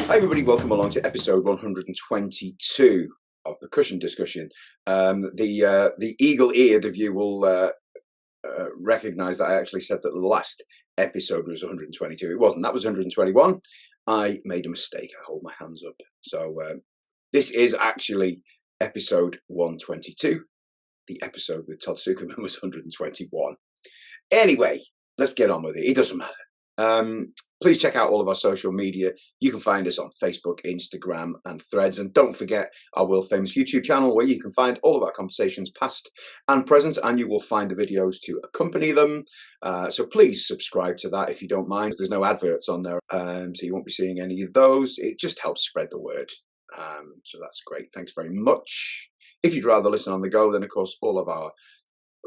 Hi everybody, welcome along to episode 122 of Percussion Discussion. The eagle-eared of you will recognise that I actually said that the last episode was 122. It wasn't, that was 121. I made a mistake, I hold my hands up. So this is actually episode 122. The episode with Todd Sucherman was 121. Anyway, let's get on with it. It doesn't matter. Please check out all of our social media. You can find us on Facebook, Instagram, and Threads. And don't forget our world famous YouTube channel, where you can find all of our conversations, past and present, and you will find the videos to accompany them. So please subscribe to that if you don't mind. There's no adverts on there, so you won't be seeing any of those. It just helps spread the word. So that's great. Thanks very much. If you'd rather listen on the go, then of course all of our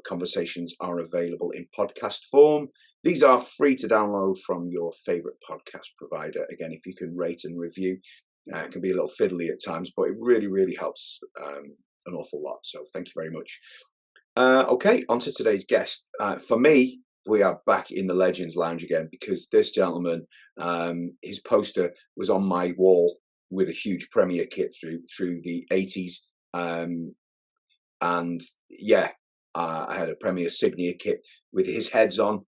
conversations are available in podcast form. These are free to download from your favorite podcast provider. Again, if you can rate and review, it can be a little fiddly at times, but it really, really helps an awful lot. So thank you very much. Okay, on to today's guest. For me, we are back in the Legends Lounge again, because this gentleman, his poster was on my wall with a huge Premier kit through the 80s. And yeah, I had a Premier Signia kit with his heads on.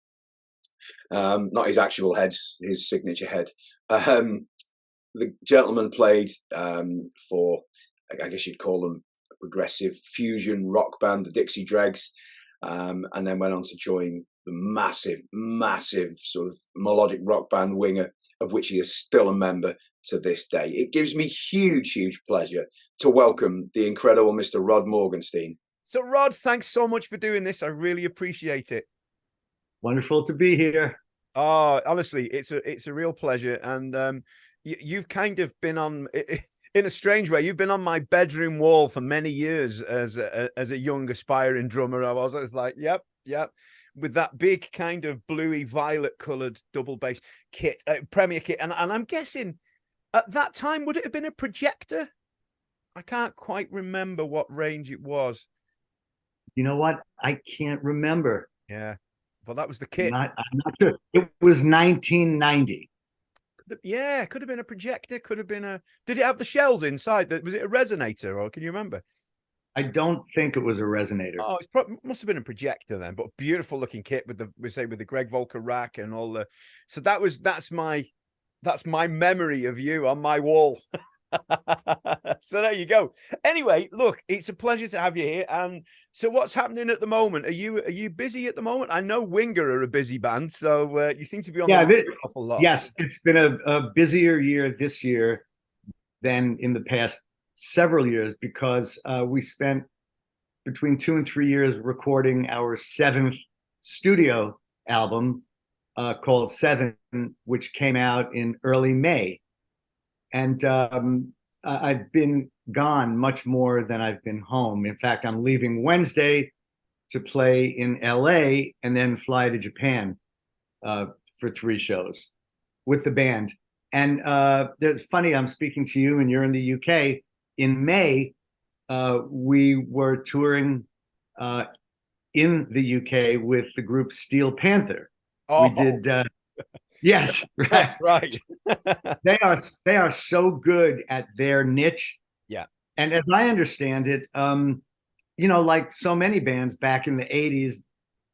Not his actual heads, his signature head. The gentleman played for, I guess you'd call them, a progressive fusion rock band, the Dixie Dregs, and then went on to join the massive sort of melodic rock band Winger, of which he is still a member to this day. It gives me huge pleasure to welcome the incredible Mr. Rod Morgenstein. So, Rod, thanks so much for doing this. I really appreciate it. Wonderful to be here. Oh, honestly, it's a real pleasure. And you've kind of been on, in a strange way, you've been on my bedroom wall for many years as a young aspiring drummer. I was like, yep, with that big kind of bluey violet coloured double bass kit, Premier kit. And I'm guessing at that time, would it have been a projector? I can't quite remember what range it was. You know what? I can't remember. Yeah. Well, that was the kit. I'm not sure. It was 1990. Yeah, could have been a projector. Could have been a. Did it have the shells inside? Was it a resonator, or can you remember? I don't think it was a resonator. Oh, must have been a projector then. But beautiful looking kit with the Greg Volker rack and all the. So that's my memory of you on my wall. So there you go. Anyway, look, it's a pleasure to have you here. And so what's happening at the moment? Are you busy at the moment? I know Winger are a busy band, so you seem to be on the awful lot. Yes, it's been a busier year this year than in the past several years, because we spent between 2 and 3 years recording our 7th studio album called Seven, which came out in early May. And I've been gone much more than I've been home. In fact, I'm leaving Wednesday to play in LA and then fly to Japan for 3 shows with the band. And it's funny, I'm speaking to you and you're in the UK. In May, we were touring in the UK with the group Steel Panther. Oh. We did... Yes, right. Right. They are so good at their niche. Yeah. And as I understand it, like so many bands back in the 80s,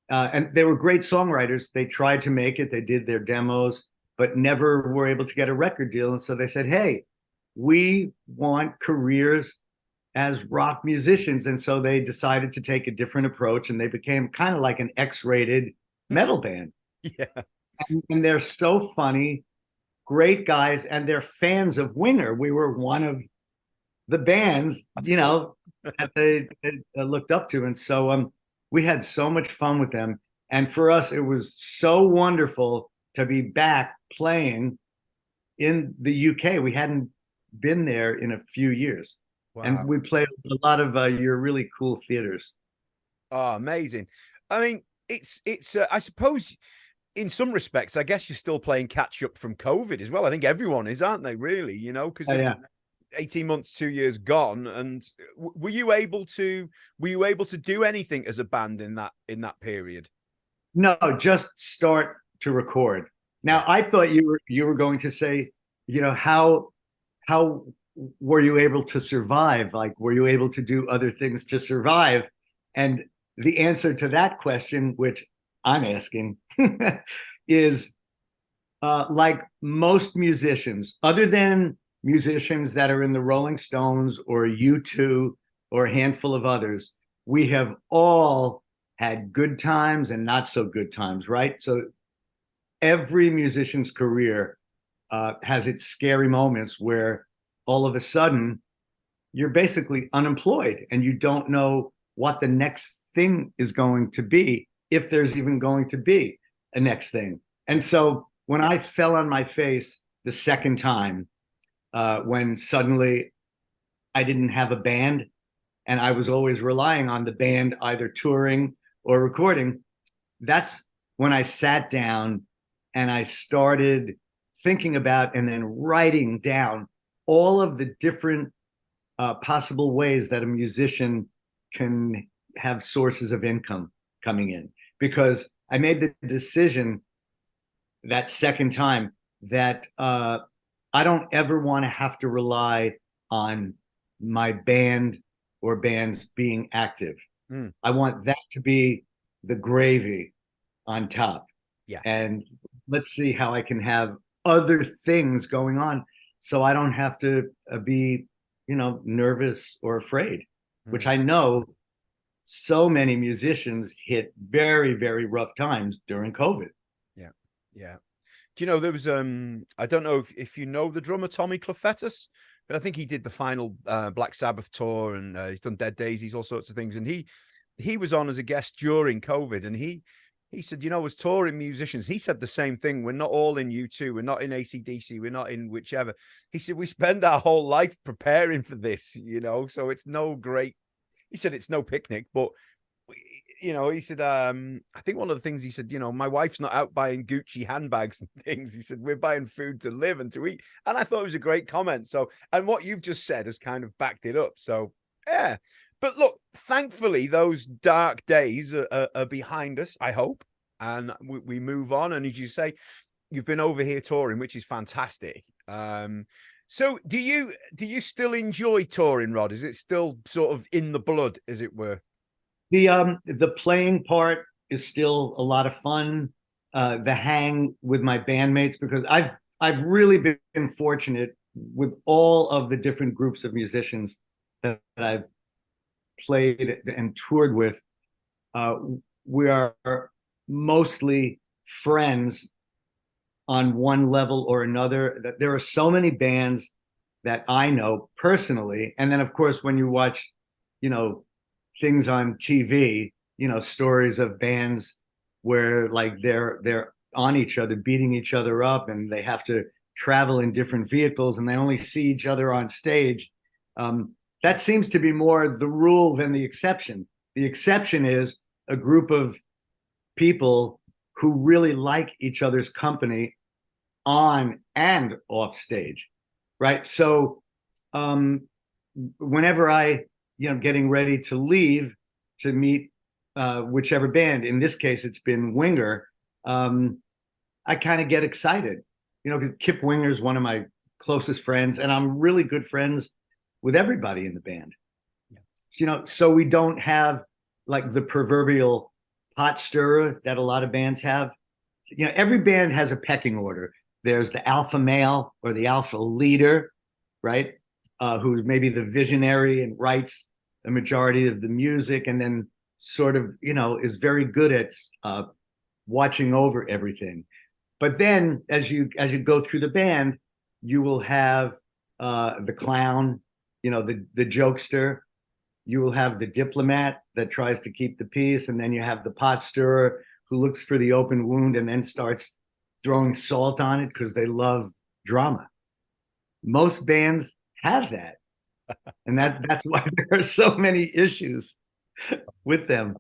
and they were great songwriters. They tried to make it. They did their demos, but never were able to get a record deal. And so they said, hey, we want careers as rock musicians. And so they decided to take a different approach, and they became kind of like an X-rated metal band. Yeah. And they're so funny, great guys, and they're fans of Winger. We were one of the bands, that they looked up to. And so we had so much fun with them. And for us, it was so wonderful to be back playing in the UK. We hadn't been there in a few years. Wow. And we played a lot of your really cool theaters. Oh, amazing. I mean, it's I suppose... in some respects, I guess you're still playing catch up from COVID as well. I think everyone is, aren't they? Really, because 18 months, 2 years gone. And were you able to do anything as a band in that period? No, just start to record. Now, I thought you were going to say, how how were you able to survive? Like, were you able to do other things to survive? And the answer to that question, which I'm asking, is like most musicians, other than musicians that are in the Rolling Stones or U2 or a handful of others, we have all had good times and not so good times, right? So every musician's career has its scary moments where all of a sudden you're basically unemployed and you don't know what the next thing is going to be, if there's even going to be a next thing. And so when I fell on my face the second time, when suddenly I didn't have a band and I was always relying on the band either touring or recording, that's when I sat down and I started thinking about and then writing down all of the different possible ways that a musician can have sources of income coming in. Because I made the decision that second time that I don't ever want to have to rely on my band or bands being active. I want that to be the gravy on top. Yeah. And let's see how I can have other things going on so I don't have to be, nervous or afraid, which I know so many musicians hit very, very rough times during COVID. Yeah. Yeah. Do you know, there was, I don't know if you know the drummer, Tommy Clufetus, but I think he did the final Black Sabbath tour, and he's done Dead Daisies, all sorts of things. And he was on as a guest during COVID, and he said, as touring musicians, he said the same thing. We're not all in U2. We're not in AC/DC. We're not in whichever. He said, we spend our whole life preparing for this, so it's no great. He said, it's no picnic, but he said, I think one of the things he said, my wife's not out buying Gucci handbags and things. He said, we're buying food to live and to eat. And I thought it was a great comment. So, and what you've just said has kind of backed it up. So, yeah. But look, thankfully, those dark days are behind us, I hope. And we move on. And as you say, you've been over here touring, which is fantastic. So do you still enjoy touring, Rod? Is it still sort of in the blood, as it were? The playing part is still a lot of fun. The hang with my bandmates, because I've really been fortunate with all of the different groups of musicians that I've played and toured with. We are mostly friends on one level or another. There are so many bands that I know personally, and then of course when you watch, things on TV, stories of bands where like they're on each other, beating each other up, and they have to travel in different vehicles and they only see each other on stage. That seems to be more the rule than the exception. The exception is a group of people who really like each other's company on and off stage, right? So whenever I, getting ready to leave to meet whichever band, in this case it's been Winger, I kind of get excited, because Kip Winger is one of my closest friends, and I'm really good friends with everybody in the band. Yeah. So we don't have like the proverbial pot stirrer that a lot of bands have. Every band has a pecking order. There's the alpha male or the alpha leader, right? Who's maybe the visionary and writes the majority of the music, and then sort of, is very good at watching over everything. But then as you go through the band, you will have the clown, the jokester. You will have the diplomat that tries to keep the peace, and then you have the pot stirrer who looks for the open wound and then starts throwing salt on it because they love drama. Most bands have that, and that's why there are so many issues with them.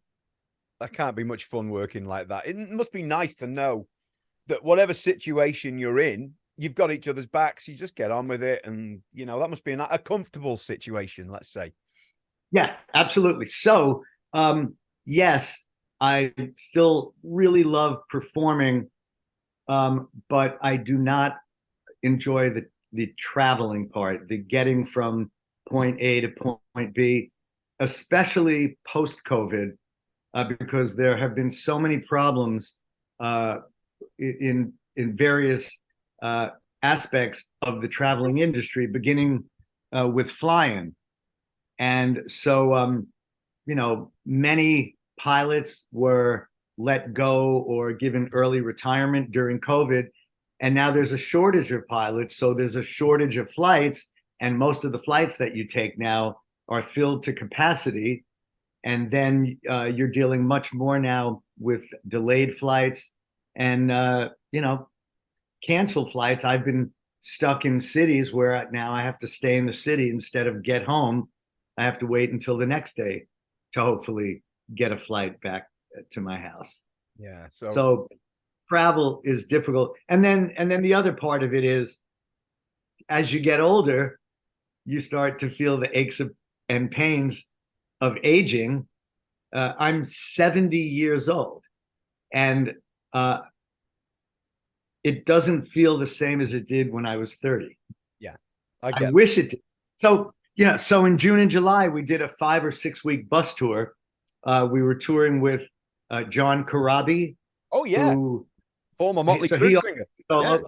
That can't be much fun working like that. It must be nice to know that whatever situation you're in, you've got each other's backs. You just get on with it, and that must be a comfortable situation, let's say. Yes, absolutely. So, yes, I still really love performing, but I do not enjoy the traveling part, the getting from point A to point B, especially post-COVID, because there have been so many problems in various aspects of the traveling industry, beginning with flying. And so, many pilots were let go or given early retirement during COVID. And now there's a shortage of pilots. So there's a shortage of flights. And most of the flights that you take now are filled to capacity. And then you're dealing much more now with delayed flights and, canceled flights. I've been stuck in cities where now I have to stay in the city instead of get home. I have to wait until the next day to hopefully get a flight back to my house. Yeah. So travel is difficult. And then the other part of it is, as you get older, you start to feel the aches and pains of aging. I'm 70 years old, and it doesn't feel the same as it did when I was 30. Yeah, I wish it did. So in June and July, we did a 5 or 6 week bus tour. We were touring with John Corabi. Oh yeah, former Motley Crue singer.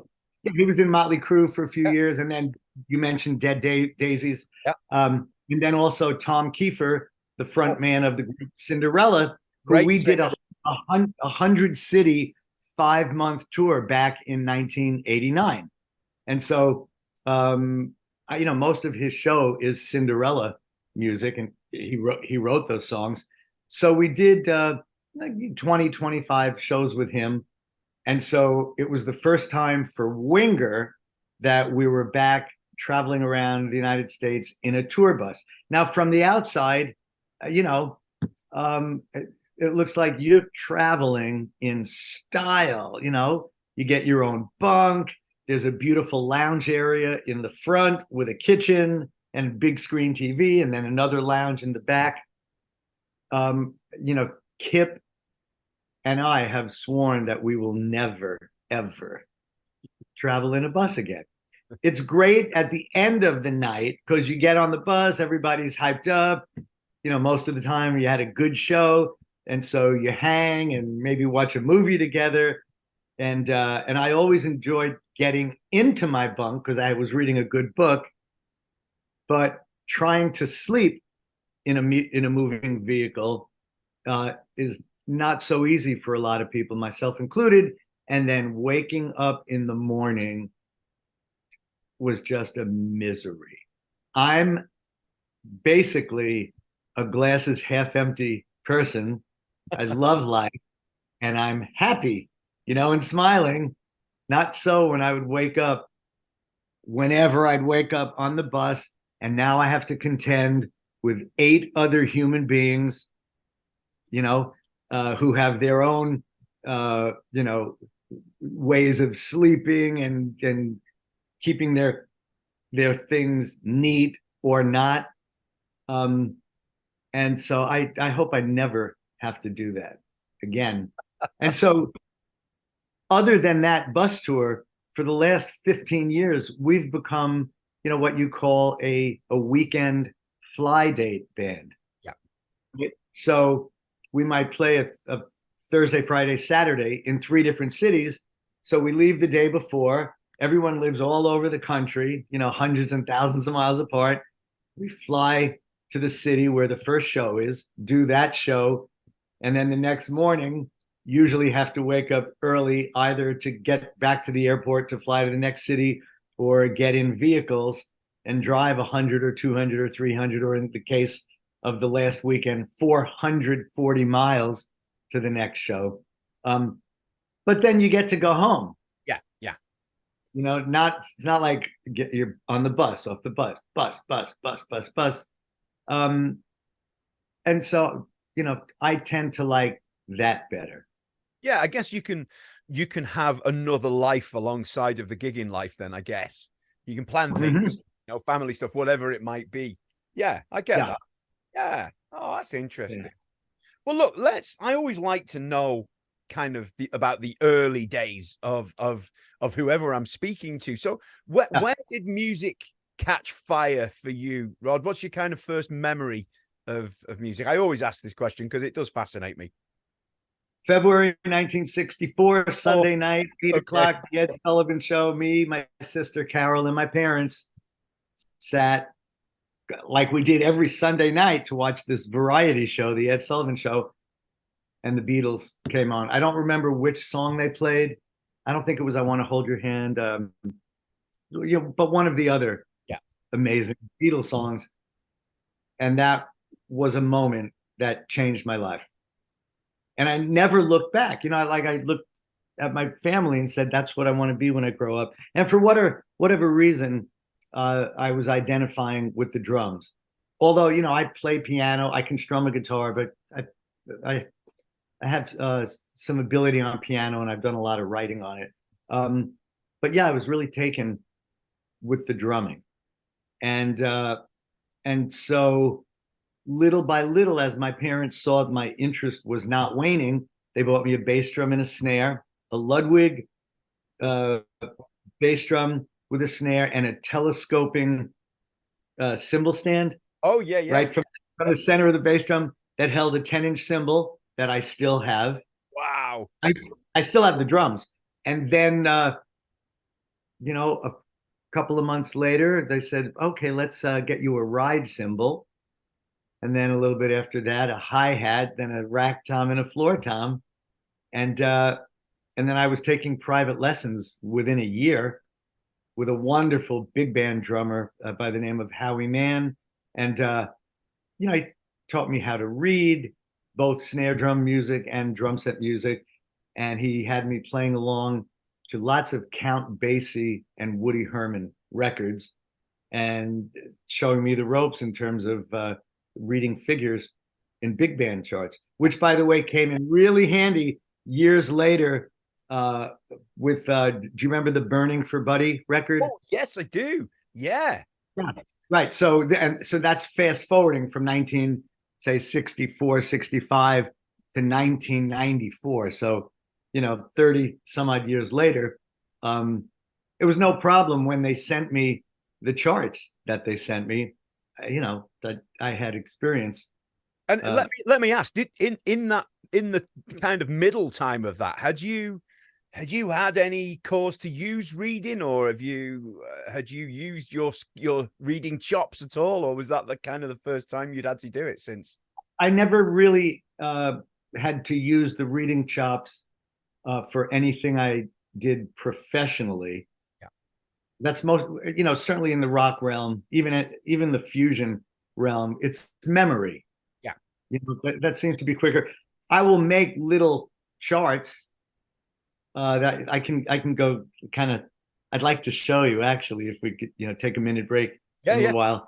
He was in Motley Crue for a few years, and then you mentioned Dead Daisies. Yeah. And then also Tom Kiefer, the front man of the group Cinderella, who Great we singer. did a 100-city 5-month tour back in 1989. And so, most of his show is Cinderella music, and he wrote those songs. So we did 20, 25 shows with him. And so it was the first time for Winger that we were back traveling around the United States in a tour bus. Now, from the outside, it looks like you're traveling in style. You get your own bunk. There's a beautiful lounge area in the front with a kitchen and big screen TV, and then another lounge in the back. Kip and I have sworn that we will never, ever travel in a bus again. It's great at the end of the night because you get on the bus, everybody's hyped up. Most of the time you had a good show. And so you hang and maybe watch a movie together. And I always enjoyed getting into my bunk because I was reading a good book. But trying to sleep in a moving vehicle is not so easy for a lot of people, myself included. And then waking up in the morning was just a misery. I'm basically a glasses half empty person. I love life and I'm happy, and smiling. Not so when I would wake up, whenever I'd wake up on the bus, and now I have to contend with 8 other human beings, who have their own, ways of sleeping and keeping their things neat or not. And so I hope I never have to do that again. And so other than that bus tour, for the last 15 years, we've become, what you call a weekend fly date band. Yeah. So we might play a Thursday, Friday, Saturday in 3 different cities. So we leave the day before. Everyone lives all over the country, hundreds and thousands of miles apart. We fly to the city where the first show is, do that show, and then the next morning usually have to wake up early either to get back to the airport to fly to the next city or get in vehicles and drive 100 or 200 or 300, or in the case of the last weekend, 440 miles to the next show. But then you get to go home. Yeah. It's not like you're on the bus, off the bus. And so, I tend to like that better. Yeah, I guess you can have another life alongside of the gigging life then, I guess. You can plan things, family stuff, whatever it might be. Yeah, I get that. Yeah. Oh, that's interesting. Yeah. Well, look, I always like to know kind of about the early days of whoever I'm speaking to. So where did music catch fire for you, Rod? What's your kind of first memory of music? I always ask this question because it does fascinate me. February 1964, Sunday night, 8 o'clock, the Ed Sullivan Show. Me, my sister Carol, and my parents sat like we did every Sunday night to watch this variety show, the Ed Sullivan Show, and the Beatles came on. I don't remember which song they played. I don't think it was "I Want to Hold Your Hand," but one of the other amazing Beatles songs. And that was a moment that changed my life. And I never looked back. I looked at my family and said, that's what I want to be when I grow up. And for whatever reason, I was identifying with the drums. Although, I play piano, I can strum a guitar, but I have some ability on piano, and I've done a lot of writing on it. But yeah, I was really taken with the drumming. And so little by little, as my parents saw my interest was not waning, they bought me a bass drum and a snare, a Ludwig bass drum with a snare, and a telescoping cymbal stand. Oh, yeah. Right from the center of the bass drum that held a 10-inch cymbal that I still have. Wow. I still have the drums. And then, a couple of months later, they said, okay, let's get you a ride cymbal. And then a little bit after that, a hi-hat, then a rack tom and a floor tom. And then I was taking private lessons within a year with a wonderful big band drummer by the name of Howie Mann. And, he taught me how to read both snare drum music and drum set music. And he had me playing along to lots of Count Basie and Woody Herman records and showing me the ropes in terms of reading figures in big band charts, which, by the way, came in really handy years later with, do you remember the Burning for Buddy record? Oh, yes, I do. Yeah. Right. So that's fast forwarding from 1964, 65 to 1994. So, 30 some odd years later, it was no problem when they sent me the charts that they sent me, that I had experience. And let me ask, in the kind of middle time of that, had you had any cause to use reading, or had you used your reading chops at all, or was that the kind of the first time you'd had to do it since? I never really had to use the reading chops for anything I did professionally. Yeah. That's most, certainly in the rock realm, even the fusion realm, it's memory. Yeah. That seems to be quicker. I will make little charts that I can go kind of. I'd like to show you, actually, if we could, take a minute break in a little while.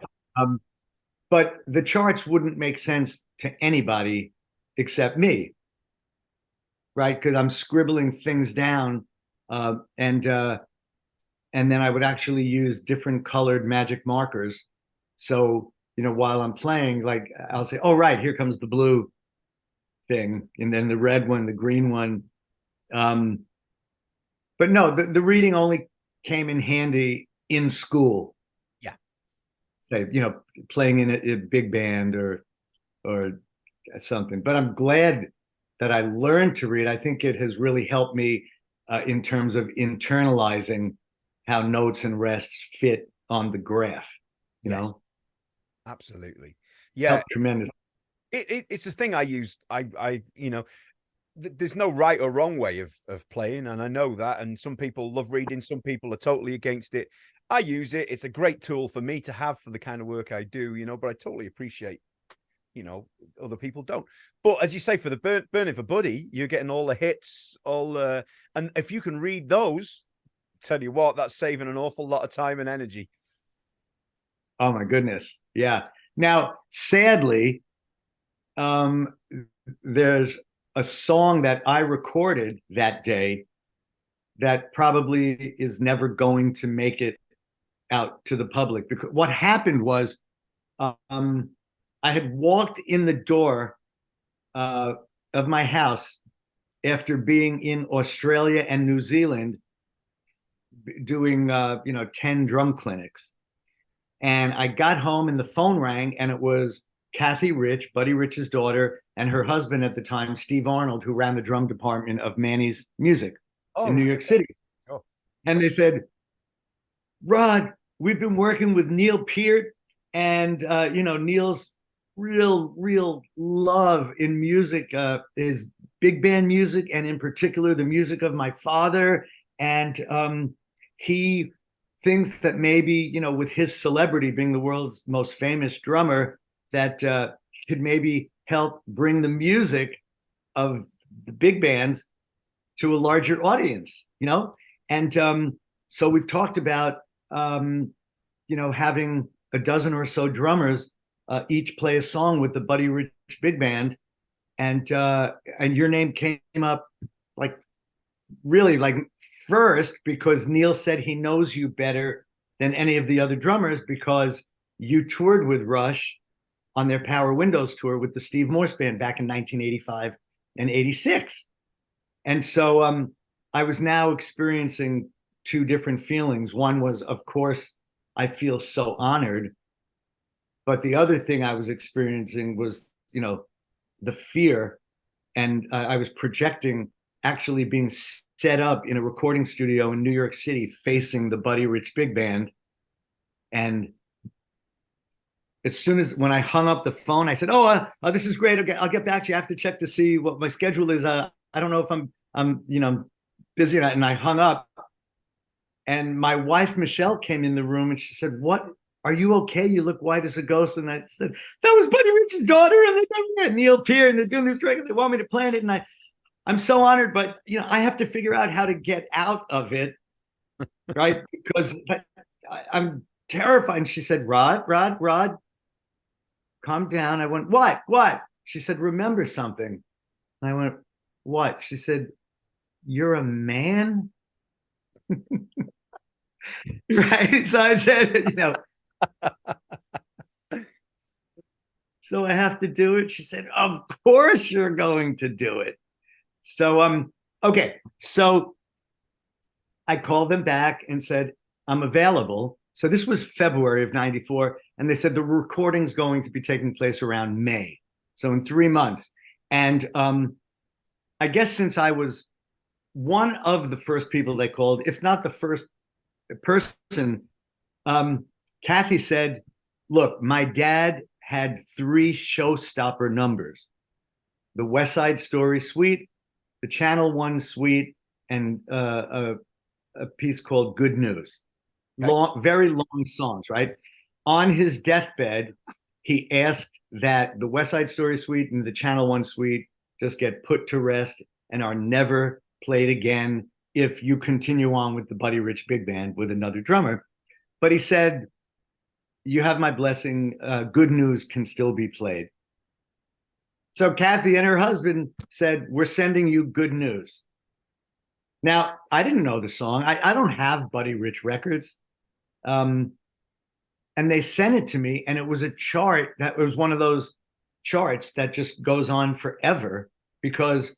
But the charts wouldn't make sense to anybody except me, right? Because I'm scribbling things down, and then I would actually use different colored magic markers. So, while I'm playing, like, I'll say, oh, right, here comes the blue thing, and then the red one, the green one. But no, the reading only came in handy in school. Yeah. Say, playing in a big band or something. But I'm glad that I learned to read. I think it has really helped me in terms of internalizing how notes and rests fit on the graph, you know? Absolutely. Yeah. Helped tremendously. It's a thing I use. There's no right or wrong way of playing, and I know that. And some people love reading, some people are totally against it. I use it. It's a great tool for me to have for the kind of work I do, but I totally appreciate, other people don't. But as you say, for the Burning for Buddy, you're getting all the hits, and if you can read those, tell you what, that's saving an awful lot of time and energy. Oh my goodness. Yeah. Now, sadly, there's a song that I recorded that day that probably is never going to make it out to the public, because what happened was I had walked in the door of my house after being in Australia and New Zealand doing 10 drum clinics. And I got home and the phone rang, and it was Kathy Rich, Buddy Rich's daughter, and her husband at the time, Steve Arnold, who ran the drum department of Manny's Music in New York City. Oh. And they said, Rod, we've been working with Neil Peart, and Neil's real love in music is big band music, and in particular the music of my father. And he thinks that maybe, with his celebrity being the world's most famous drummer, that could maybe help bring the music of the big bands to a larger audience, And so we've talked about, having a dozen or so drummers each play a song with the Buddy Rich Big Band. And your name came up really first, because Neil said he knows you better than any of the other drummers because you toured with Rush on their Power Windows tour with the Steve Morse Band back in 1985 and 86. And so I was now experiencing two different feelings. One was, of course, I feel so honored. But the other thing I was experiencing was, the fear. And I was projecting actually being set up in a recording studio in New York City facing the Buddy Rich Big Band. And as soon as when I hung up the phone, I said, this is great. Okay, I'll get back to you. I have to check to see what my schedule is. I don't know if I'm busy or not. And I hung up. And my wife, Michelle, came in the room and she said, "What? Are you okay? You look white as a ghost." And I said, "That was Buddy Rich's daughter. And they got Neil Peart, and they're doing this record. They want me to play it." And I'm so honored, but I have to figure out how to get out of it, right? Because I'm terrified. And she said, Rod, calm down. I went, what? She said, remember something. And I went, what? She said, you're a man? Right? So I said, so I have to do it. She said, of course you're going to do it. So, okay. So I called them back and said, I'm available. So this was February of 94. And they said the recording's going to be taking place around May. So in 3 months. And I guess since I was one of the first people they called, if not the first person, Kathy said, look, my dad had 3 showstopper numbers: the West Side Story Suite, the Channel One Suite, and a piece called Good News. Long, very long songs, right? On his deathbed, he asked that the West Side Story Suite and the Channel One Suite just get put to rest and are never played again if you continue on with the Buddy Rich Big Band with another drummer. But he said, you have my blessing. Good News can still be played. So Kathy and her husband said, we're sending you Good News. Now, I didn't know the song. I don't have Buddy Rich records. And they sent it to me, and it was a chart that was one of those charts that just goes on forever because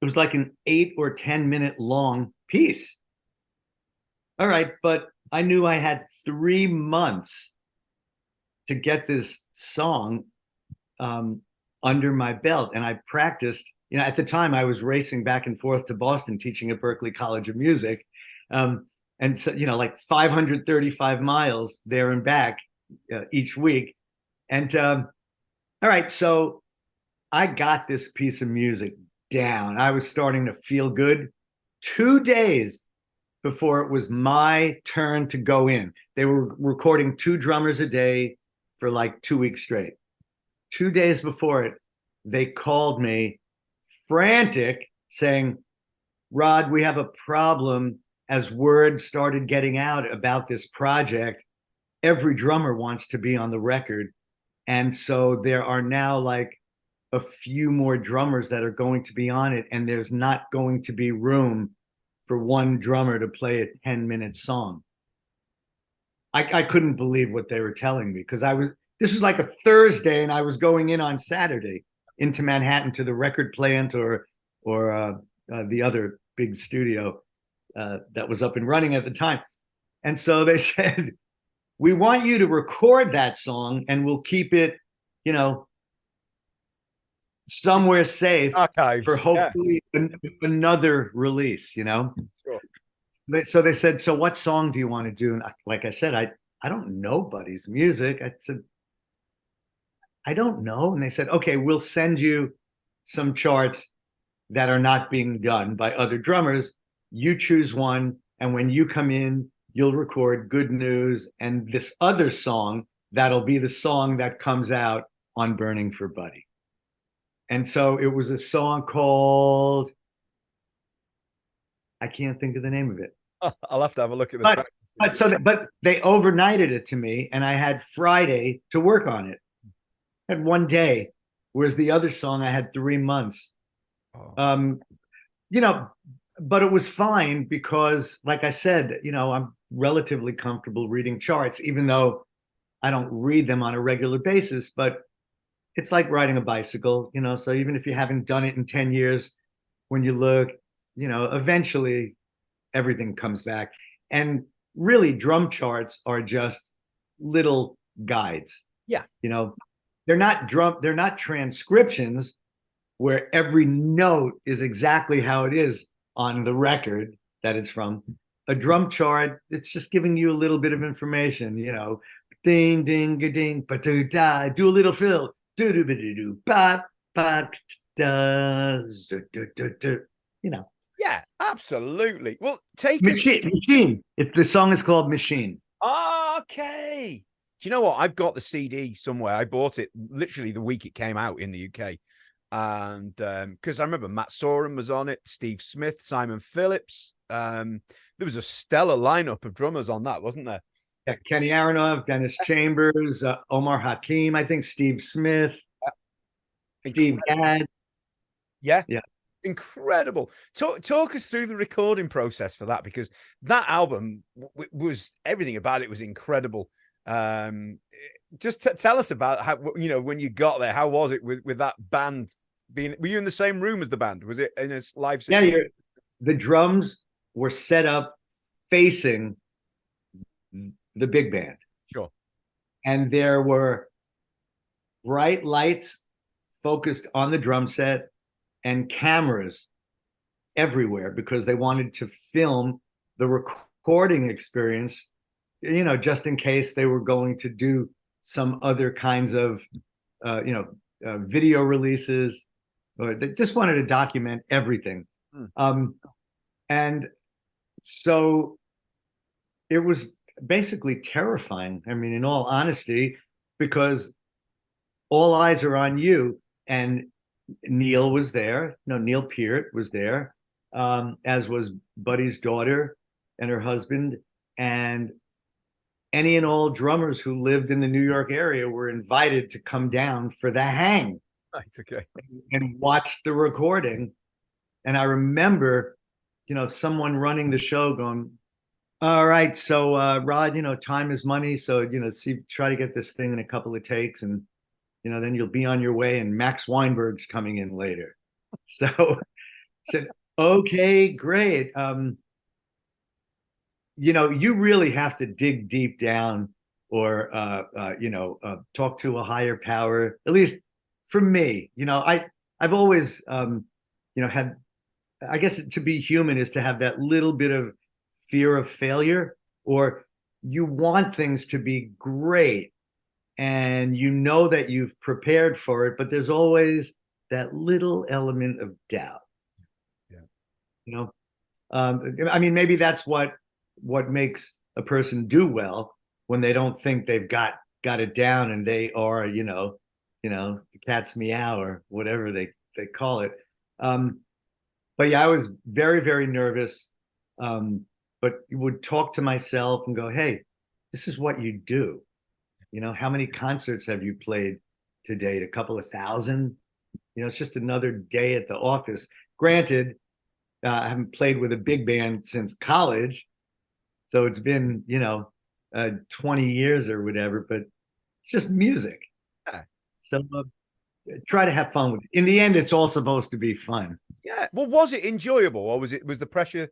it was like an 8 or 10 minute long piece. All right, but I knew I had 3 months to get this song under my belt. And I practiced, at the time I was racing back and forth to Boston teaching at Berklee College of Music. And so, like 535 miles there and back each week. And all right, so I got this piece of music down. I was starting to feel good 2 days before it was my turn to go in. They were recording 2 drummers a day for like 2 weeks straight. 2 days before it, they called me frantic saying, Rod, we have a problem. As word started getting out about this project, every drummer wants to be on the record. And so there are now like a few more drummers that are going to be on it. And there's not going to be room for one drummer to play a 10-minute song. I couldn't believe what they were telling me because this was like a Thursday and I was going in on Saturday into Manhattan to the record plant or the other big studio that was up and running at the time. And so they said, we want you to record that song and we'll keep it, somewhere safe Archives for hopefully another release, Sure. So they said, so what song do you want to do? And like I said, I don't know Buddy's music. I said, I don't know. And they said, okay, we'll send you some charts that are not being done by other drummers. You choose one. And when you come in, you'll record Good News and this other song that'll be the song that comes out on Burning for Buddy. And so it was a song called, I can't think of the name of it. I'll have to have a look at the track. But they overnighted it to me, and I had Friday to work on it. I had one day, whereas the other song I had 3 months. Oh. But it was fine because, like I said, I'm relatively comfortable reading charts, even though I don't read them on a regular basis. But it's like riding a bicycle, so even if you haven't done it in 10 years, when you look, eventually everything comes back. And really, drum charts are just little guides. Yeah. They're not transcriptions where every note is exactly how it is on the record that it's from. A drum chart, it's just giving you a little bit of information, ding, ding, ding, ba-do-da, do a little fill, do-do-ba-do-do, ba, ba, da, zu-du-du-du, Yeah, absolutely. Well, take Machine. The song is called Machine. Okay. Do you know what? I've got the CD somewhere. I bought it literally the week it came out in the UK. And because I remember Matt Sorum was on it, Steve Smith, Simon Phillips. There was a stellar lineup of drummers on that, wasn't there? Yeah, Kenny Aronoff, Dennis Chambers, Omar Hakim, I think Steve Smith, Steve Gadd. Yeah. Yeah. Incredible. Talk us through the recording process for that, because that album was, everything about it was incredible. Just tell us about how, when you got there, how was it with that band being, were you in the same room as the band? Was it in a live situation? Yeah, the drums were set up facing the big band. Sure. And there were bright lights focused on the drum set and cameras everywhere because they wanted to film the recording experience, just in case they were going to do some other kinds of, video releases, or they just wanted to document everything. And so it was basically terrifying. I mean, in all honesty, because all eyes are on you. And Neil was there. Neil Peart was there, as was Buddy's daughter and her husband. And any and all drummers who lived in the New York area were invited to come down for the hang. Right, okay. And watch the recording. And I remember, someone running the show going, all right, so Rod, time is money. So, try to get this thing in a couple of takes, and then you'll be on your way, and Max Weinberg's coming in later. So I said, okay, great. You really have to dig deep down or, talk to a higher power, at least for me. I've always, had, I guess to be human is to have that little bit of fear of failure, or you want things to be great and that you've prepared for it, but there's always that little element of doubt. Yeah. I mean, maybe that's what makes a person do well, when they don't think they've got it down and they are, the cat's meow or whatever they call it. But yeah, I was very, very nervous. But would talk to myself and go, hey, this is what you do. How many concerts have you played to date? A couple of thousand? It's just another day at the office. Granted, I haven't played with a big band since college. So it's been, 20 years or whatever, but it's just music. Yeah. So try to have fun with it. In the end, it's all supposed to be fun. Yeah. Well, was it enjoyable, or was the pressure?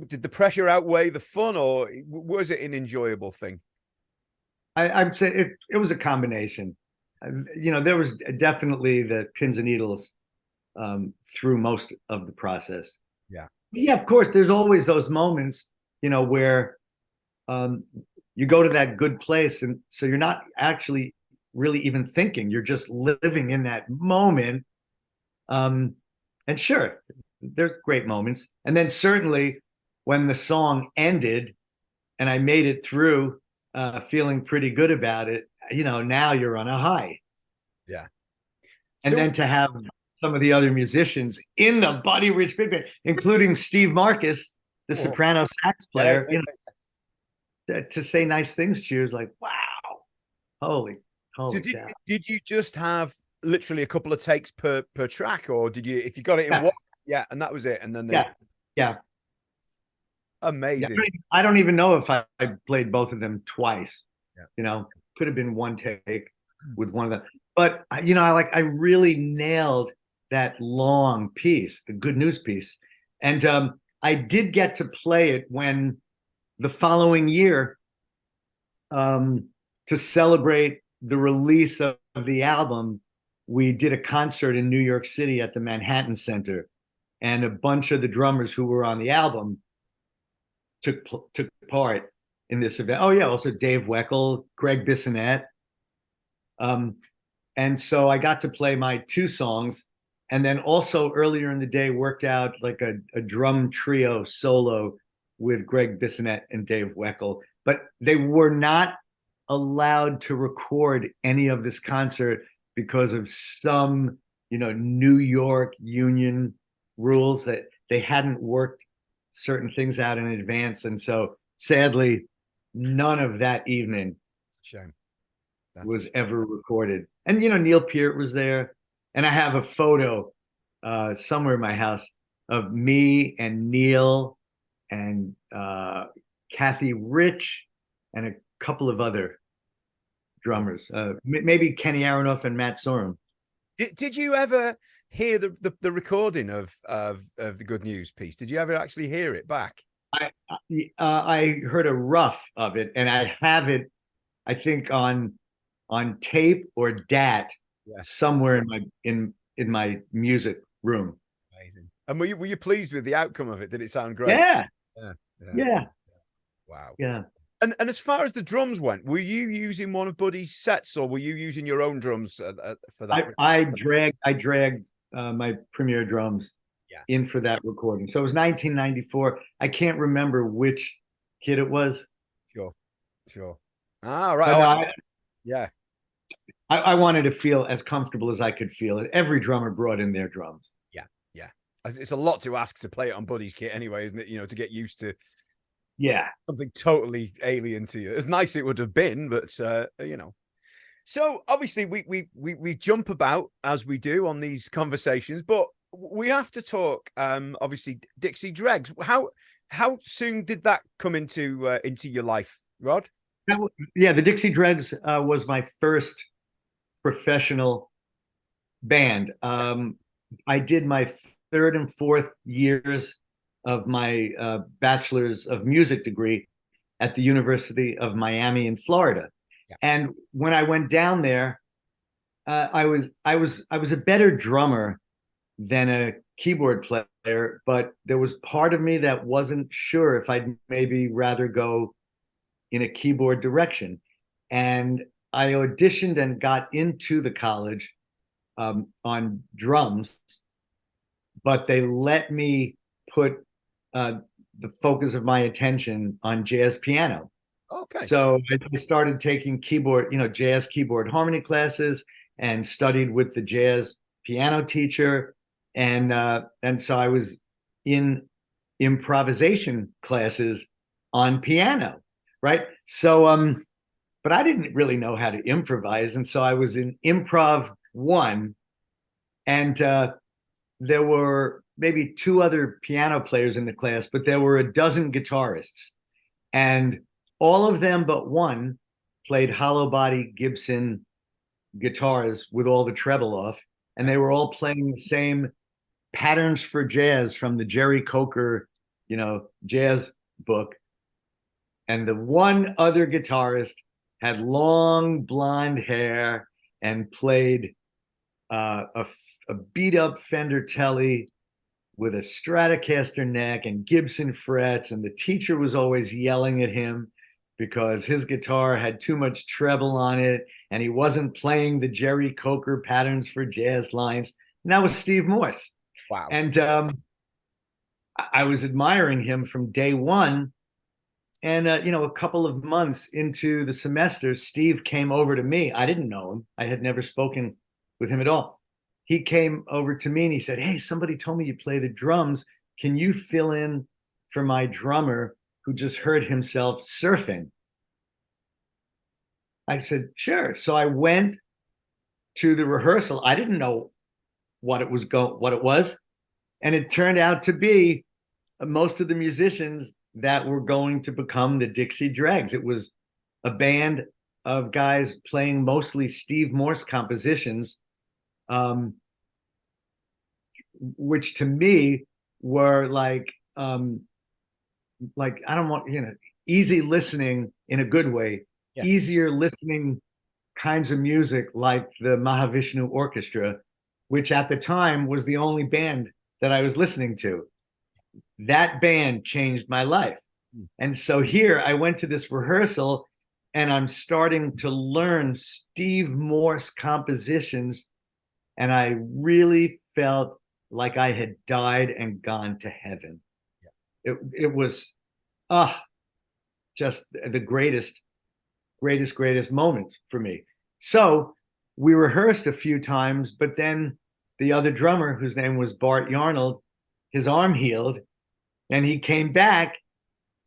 Did the pressure outweigh the fun, or was it an enjoyable thing? I'd say it was a combination. There was definitely the pins and needles through most of the process. Yeah. Yeah, of course, there's always those moments, where um, you go to that good place, and so you're not actually really even thinking. You're just living in that moment. And sure, there's great moments. And then certainly when the song ended and I made it through feeling pretty good about it, now you're on a high. Yeah. And then to have some of the other musicians in the Buddy Rich Big Band, including Steve Marcus, the soprano sax player, to say nice things to you is like, wow, holy So cow. did you just have literally a couple of takes per track, or did you, if you got it in one, and that was it, and then yeah. Amazing. Yeah, I don't even know if I played both of them twice. Yeah. Could have been one take with one of them. But I really nailed that long piece, the Good News piece. And I did get to play it when the following year, to celebrate the release of the album, we did a concert in New York City at the Manhattan Center. And a bunch of the drummers who were on the album took part in this event. Oh yeah, also Dave Weckl, Greg Bissonette. And so I got to play my 2 songs, and then also earlier in the day worked out like a drum trio solo with Greg Bissonette and Dave Weckl. But they were not allowed to record any of this concert because of some, New York union rules that they hadn't worked certain things out in advance. And so sadly, none of that evening shame. was ever recorded. And, Neil Peart was there. And I have a photo somewhere in my house of me and Neil and Kathy Rich and a couple of other drummers, maybe Kenny Aronoff and Matt Sorum. Did you ever hear the recording of the Good News piece? Did you ever actually hear it back? I heard a rough of it, and I have it, I think, on tape or DAT somewhere in my music room. Amazing. And were you pleased with the outcome of it? Did it sound great? Yeah. Wow. Yeah. And as far as the drums went, were you using one of Buddy's sets, or were you using your own drums for that? I dragged my Premier drums in for that recording. So it was 1994. I can't remember which kid it was. Sure. Ah, right. I wanted to feel as comfortable as I could feel it. Every drummer brought in their drums. Yeah. It's a lot to ask to play it on Buddy's kit anyway, isn't it? To get used to something totally alien to you. As nice it would have been, but So obviously we jump about as we do on these conversations, but we have to talk obviously Dixie Dregs. How soon did that come into your life, Rod? The Dixie Dregs was my first professional band. I did my 3rd and 4th years of my bachelor's of music degree at the University of Miami in Florida. And when I went down there, I was a better drummer than a keyboard player, but there was part of me that wasn't sure if I'd maybe rather go in a keyboard direction. And I auditioned and got into the college on drums, but they let me put the focus of my attention on jazz piano. Okay. So I started taking jazz keyboard harmony classes and studied with the jazz piano teacher. And so I was in improvisation classes on piano, right? So, but I didn't really know how to improvise. And so I was in Improv 1, and there were maybe 2 other piano players in the class, but there were a dozen guitarists. And all of them but one played hollow body Gibson guitars with all the treble off, and they were all playing the same Patterns for Jazz from the Jerry Coker, jazz book. And the one other guitarist had long blonde hair and played a beat up Fender Tele with a Stratocaster neck and Gibson frets. And the teacher was always yelling at him because his guitar had too much treble on it and he wasn't playing the Jerry Coker Patterns for Jazz lines. And that was Steve Morse. Wow. And I was admiring him from day one. And, a couple of months into the semester, Steve came over to me. I didn't know him. I had never spoken with him at all. He came over to me and he said, "Hey, somebody told me you play the drums. Can you fill in for my drummer who just hurt himself surfing?" I said, "Sure." So I went to the rehearsal. I didn't know what it was. And it turned out to be most of the musicians that were going to become the Dixie Dregs. It was a band of guys playing mostly Steve Morse compositions, which to me were like I don't want, easy listening in a good way, easier listening kinds of music, like the Mahavishnu Orchestra, which at the time was the only band that I was listening to. That band changed my life. And so here I went to this rehearsal and I'm starting to learn Steve Morse compositions. And I really felt like I had died and gone to heaven. It was just the greatest moment for me. So we rehearsed a few times, but then the other drummer, whose name was Bart Yarnold, his arm healed and he came back,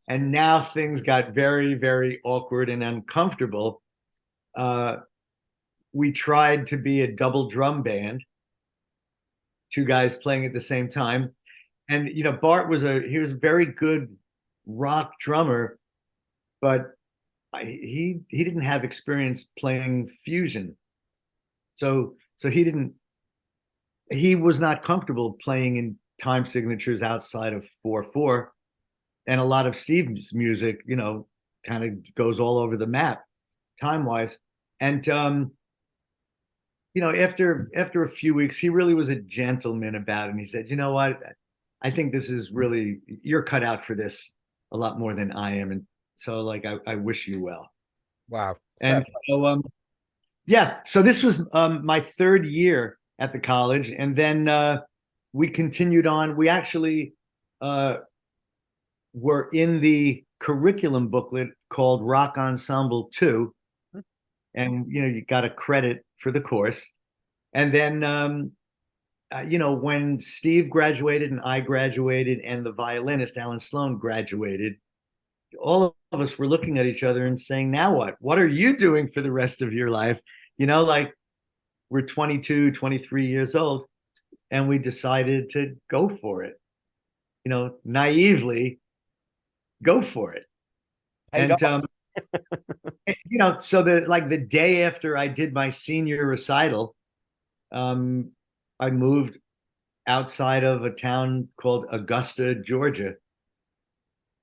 and now things got very, very awkward and uncomfortable. We tried to be a double drum band, two guys playing at the same time. And, Bart was a very good rock drummer, but he didn't have experience playing fusion. So he was not comfortable playing in time signatures outside of 4/4, and a lot of Steve's music, kind of goes all over the map time wise. And after a few weeks, he really was a gentleman about it. And he said, "You know what? I think this is really, you're cut out for this a lot more than I am. And so I wish you well." Wow. And so, so this was my third year at the college. And then we continued on. We actually were in the curriculum booklet called Rock Ensemble 2. And, you got a credit for the course. And then, when Steve graduated and I graduated and the violinist, Alan Sloan, graduated, all of us were looking at each other and saying, "Now what? What are you doing for the rest of your life?" We're 22, 23 years old, and we decided to go for it. Naively go for it. And, so the day after I did my senior recital, I moved outside of a town called Augusta, Georgia.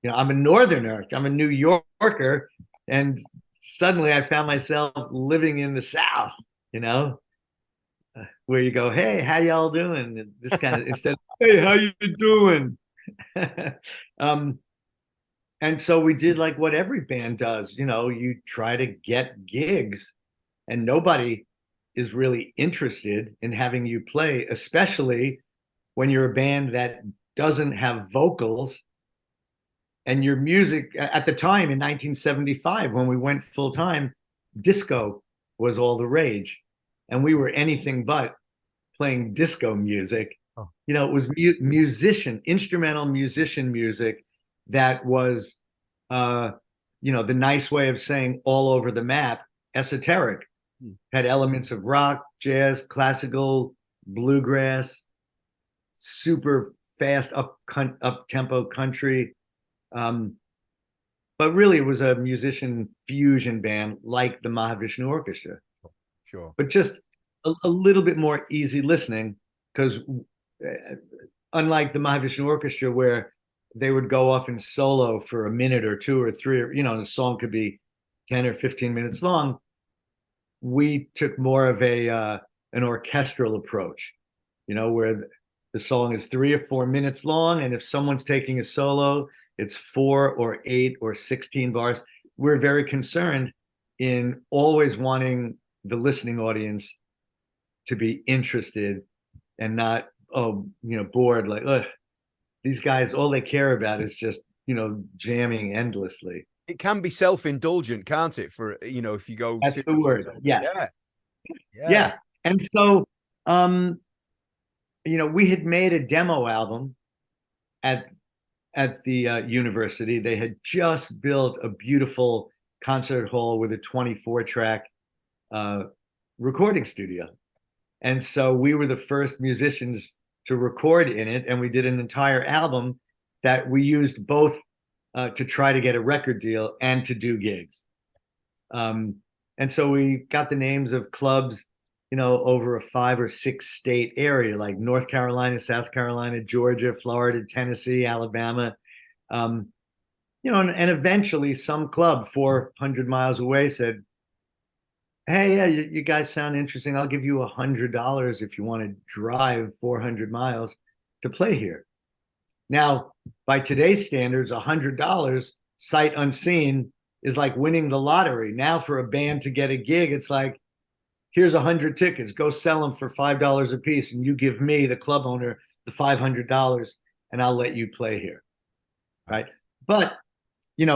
I'm a Northerner, I'm a New Yorker, and suddenly I found myself living in the South, where you go, "Hey, how y'all doing?" And this kind of, instead of, "Hey, how you doing?" And so we did like what every band does, you try to get gigs, and nobody is really interested in having you play, especially when you're a band that doesn't have vocals. And your music at the time in 1975, when we went full time, disco was all the rage. And we were anything but playing disco music. Oh. It was instrumental musician music that was, the nice way of saying all over the map, esoteric. Had elements of rock, jazz, classical, bluegrass, super fast up-tempo country. But really it was a musician fusion band like the Mahavishnu Orchestra. Sure. But just a little bit more easy listening, because unlike the Mahavishnu Orchestra, where they would go off in solo for a minute or two or three, or, the song could be 10 or 15 minutes long. We took more of an orchestral approach, where the song is 3 or 4 minutes long, and if someone's taking a solo, it's 4 or 8 or 16 bars. We're very concerned in always wanting the listening audience to be interested and not bored, like, ugh, these guys, all they care about is just jamming endlessly. It can be self-indulgent, can't it? For if you go, that's the word. Yeah. And so we had made a demo album at the university. They had just built a beautiful concert hall with a 24-track recording studio. And so we were the first musicians to record in it, and we did an entire album that we used both to try to get a record deal and to do gigs. And so we got the names of clubs, over a 5 or 6 state area, like North Carolina, South Carolina, Georgia, Florida, Tennessee, Alabama. And eventually some club 400 miles away said, hey, yeah, you guys sound interesting. I'll give you $100 if you want to drive 400 miles to play here. Now, by today's standards, $100 sight unseen is like winning the lottery. Now, for a band to get a gig, it's like, here's 100 tickets. Go sell them for $5 a piece, and you give me, the club owner, the $500, and I'll let you play here, right? But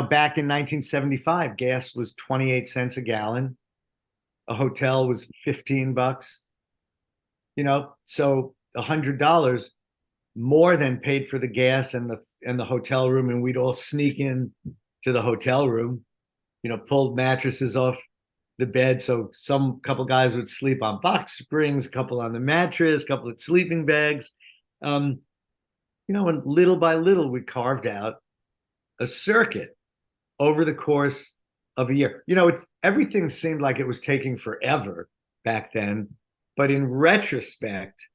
back in 1975, gas was 28 cents a gallon. A hotel was $15, so $100 more than paid for the gas and the hotel room. And we'd all sneak in to the hotel room, pulled mattresses off the bed. So some couple guys would sleep on box springs, a couple on the mattress, a couple of sleeping bags. And little by little, we carved out a circuit over the course of a year. Everything seemed like it was taking forever back then, but in retrospect,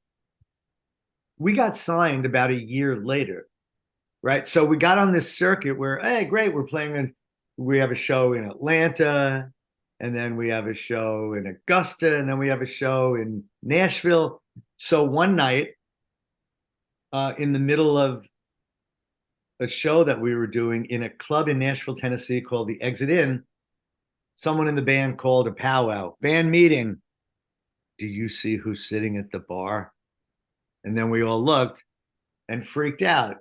we got signed about a year later, right? So we got on this circuit where, hey, great, we have a show in Atlanta, and then we have a show in Augusta, and then we have a show in Nashville. So one night, in the middle of a show that we were doing in a club in Nashville, Tennessee called the Exit Inn, someone in the band called a powwow, band meeting. Do you see who's sitting at the bar? And then we all looked and freaked out.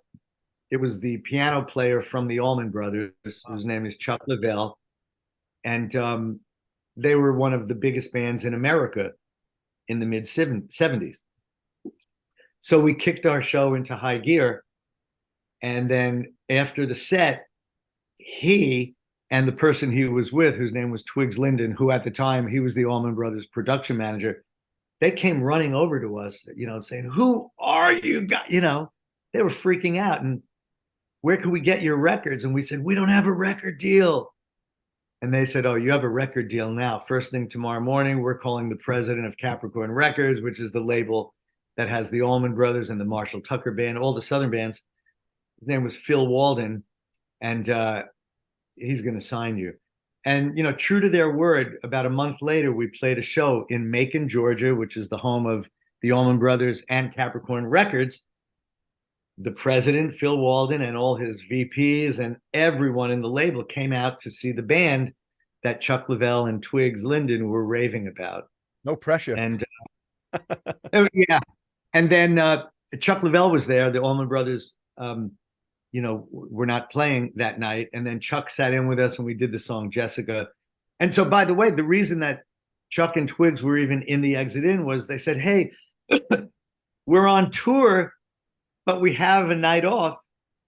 It was the piano player from the Allman Brothers, whose name is Chuck Leavell. And they were one of the biggest bands in America in the mid-70s. So we kicked our show into high gear. And then after the set, he and the person he was with, whose name was Twiggs Linden, who at the time, he was the Allman Brothers production manager, they came running over to us, saying, who are you guys? They were freaking out. And where can we get your records? And we said, we don't have a record deal. And they said, oh, you have a record deal now. First thing tomorrow morning, we're calling the president of Capricorn Records, which is the label that has the Allman Brothers and the Marshall Tucker Band, all the Southern bands. His name was Phil Walden, and he's going to sign you. And, true to their word, about a month later, we played a show in Macon, Georgia, which is the home of the Allman Brothers and Capricorn Records. The president, Phil Walden, and all his VPs and everyone in the label came out to see the band that Chuck Leavell and Twiggs Linden were raving about. No pressure. And yeah. And then Chuck Leavell was there. The Allman Brothers, were not playing that night. And then Chuck sat in with us and we did the song Jessica. And so, by the way, the reason that Chuck and Twiggs were even in the Exit Inn was they said, hey, we're on tour, but we have a night off,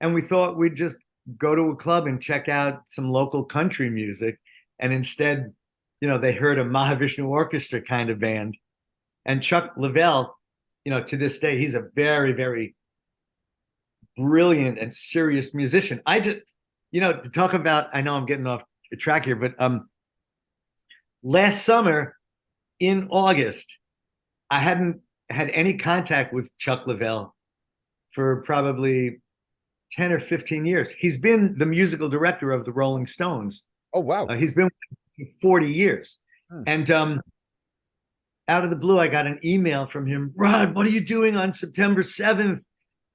and we thought we'd just go to a club and check out some local country music. And instead, they heard a Mahavishnu Orchestra kind of band. And Chuck Leavell, to this day, he's a very, very brilliant and serious musician. I just, to talk about, I know I'm getting off track here, but last summer in August, I hadn't had any contact with Chuck Leavell for probably 10 or 15 years. He's been the musical director of the Rolling Stones. Oh, wow. He's been for 40 years. And out of the blue, I got an email from him. Rod, what are you doing on September 7th?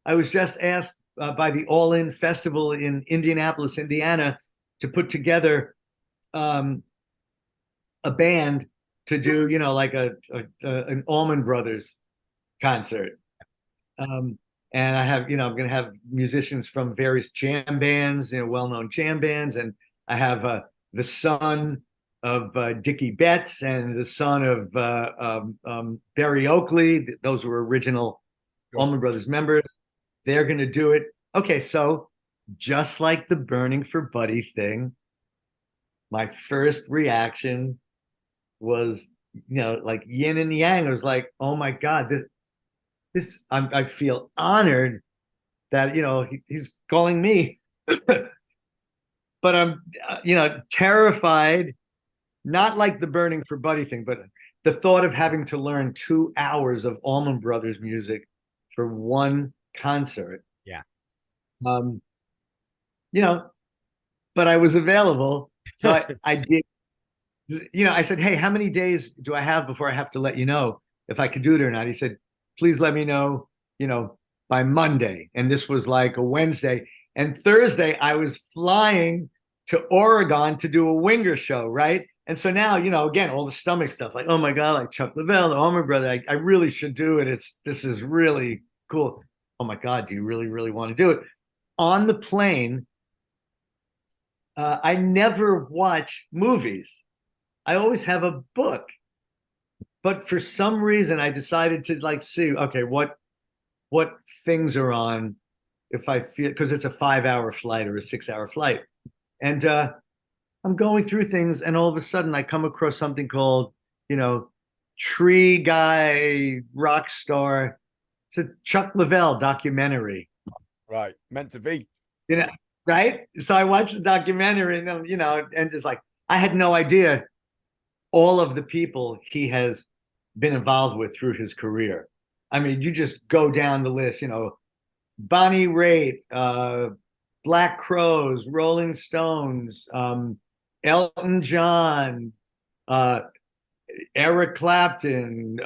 I was just asked by the All In Festival in Indianapolis, Indiana, to put together a band to do, you know, like an Allman Brothers concert. And I have, you know, I'm going to have musicians from various jam bands, you know, well-known jam bands. And I have the son of Dickie Betts and the son of Barry Oakley. Those were original Allman Brothers members. They're going to do it. Okay, so just like the Burning for Buddy thing, my first reaction was, you know, like yin and yang. It was like, oh my God, I feel honored that, you know, he's calling me, but I'm, you know, terrified, not like the Burning for Buddy thing, but the thought of having to learn 2 hours of Allman Brothers music for one concert. Yeah. You know, but I was available. So I did, you know, I said, hey, how many days do I have before I have to let you know if I could do it or not? He said, please let me know, you know, by Monday. And this was like a Wednesday. And Thursday, I was flying to Oregon to do a Winger show, right? And so now, you know, again, all the stomach stuff, like, oh my God, like Chuck Leavell, the Allman Brother, I really should do it. This is really cool. Oh my God, do you really, really want to do it? On the plane, I never watch movies. I always have a book. But for some reason, I decided to like see, okay, what things are on if I feel, because it's a 5-hour flight or a 6-hour flight. And I'm going through things, and all of a sudden I come across something called, you know, Tree Guy Rock Star. It's a Chuck Leavell documentary. Right. Meant to be. You know, right? So I watched the documentary, and then, you know, and just like, I had no idea all of the people he has been involved with through his career. I mean, you just go down the list, you know, Bonnie Raitt, Black Crowes, Rolling Stones, Elton John, Eric Clapton,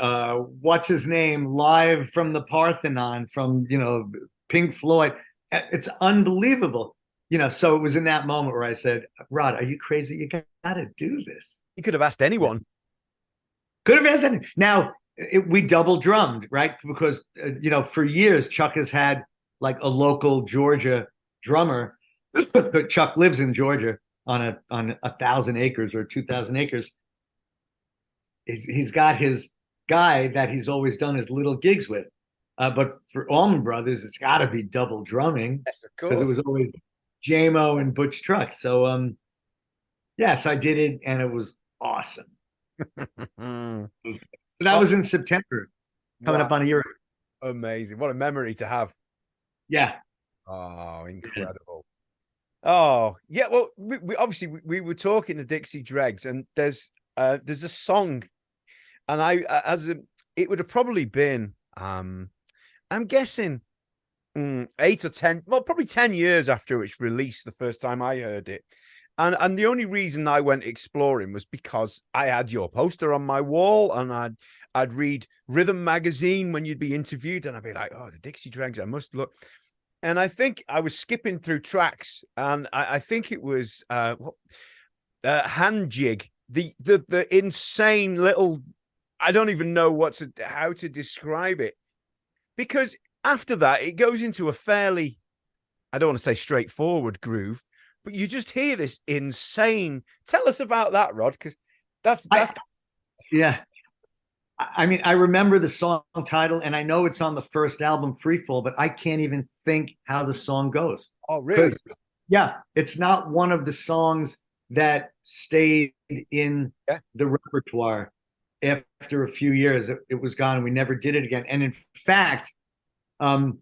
what's his name, live from the Parthenon, from, you know, Pink Floyd. It's unbelievable. You know, so it was in that moment where I said, Rod, are you crazy? You got to do this. You could have asked anyone. Could have asked anyone. Now, we double drummed, right? Because, you know, for years, Chuck has had like a local Georgia drummer. Chuck lives in Georgia on 1,000 acres or 2,000 acres. He's got his guy that he's always done his little gigs with. But for Allman Brothers, it's got to be double drumming. Yes, of course. Because it was always J-Mo and Butch Trucks. So, yes, I did it, and it was awesome. So that was in September, coming up on a year. Amazing. What a memory to have. Yeah. Oh, incredible. Oh, yeah. Well, we obviously we were talking to Dixie Dregs, and there's a song, and it would have probably been I'm guessing 8 or 10, well, probably 10 years after it's released the first time I heard it. And the only reason I went exploring was because I had your poster on my wall, and I'd read Rhythm magazine when you'd be interviewed, and I'd be like, oh, the Dixie Dregs, I must look. And I think I was skipping through tracks, and I think it was Hand Jig, the insane little, I don't even know how to describe it, because after that it goes into a fairly, I don't want to say straightforward groove, but you just hear this insane. Tell us about that, Rod, because that's yeah. I mean, I remember the song title, and I know it's on the first album, Freefall, but I can't even think how the song goes. Oh, really? Yeah, it's not one of the songs that stayed in the repertoire. After a few years, it was gone, and we never did it again. And in fact, you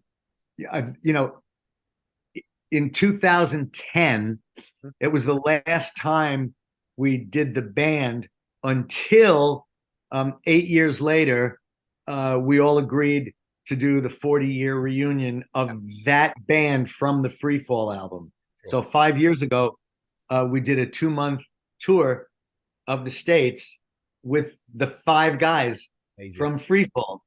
know, in 2010, it was the last time we did the band until 8 years later, we all agreed to do the 40-year reunion of that band from the Free Fall album. Sure. So 5 years ago, we did a 2-month tour of the States with the 5 guys from Free Fall.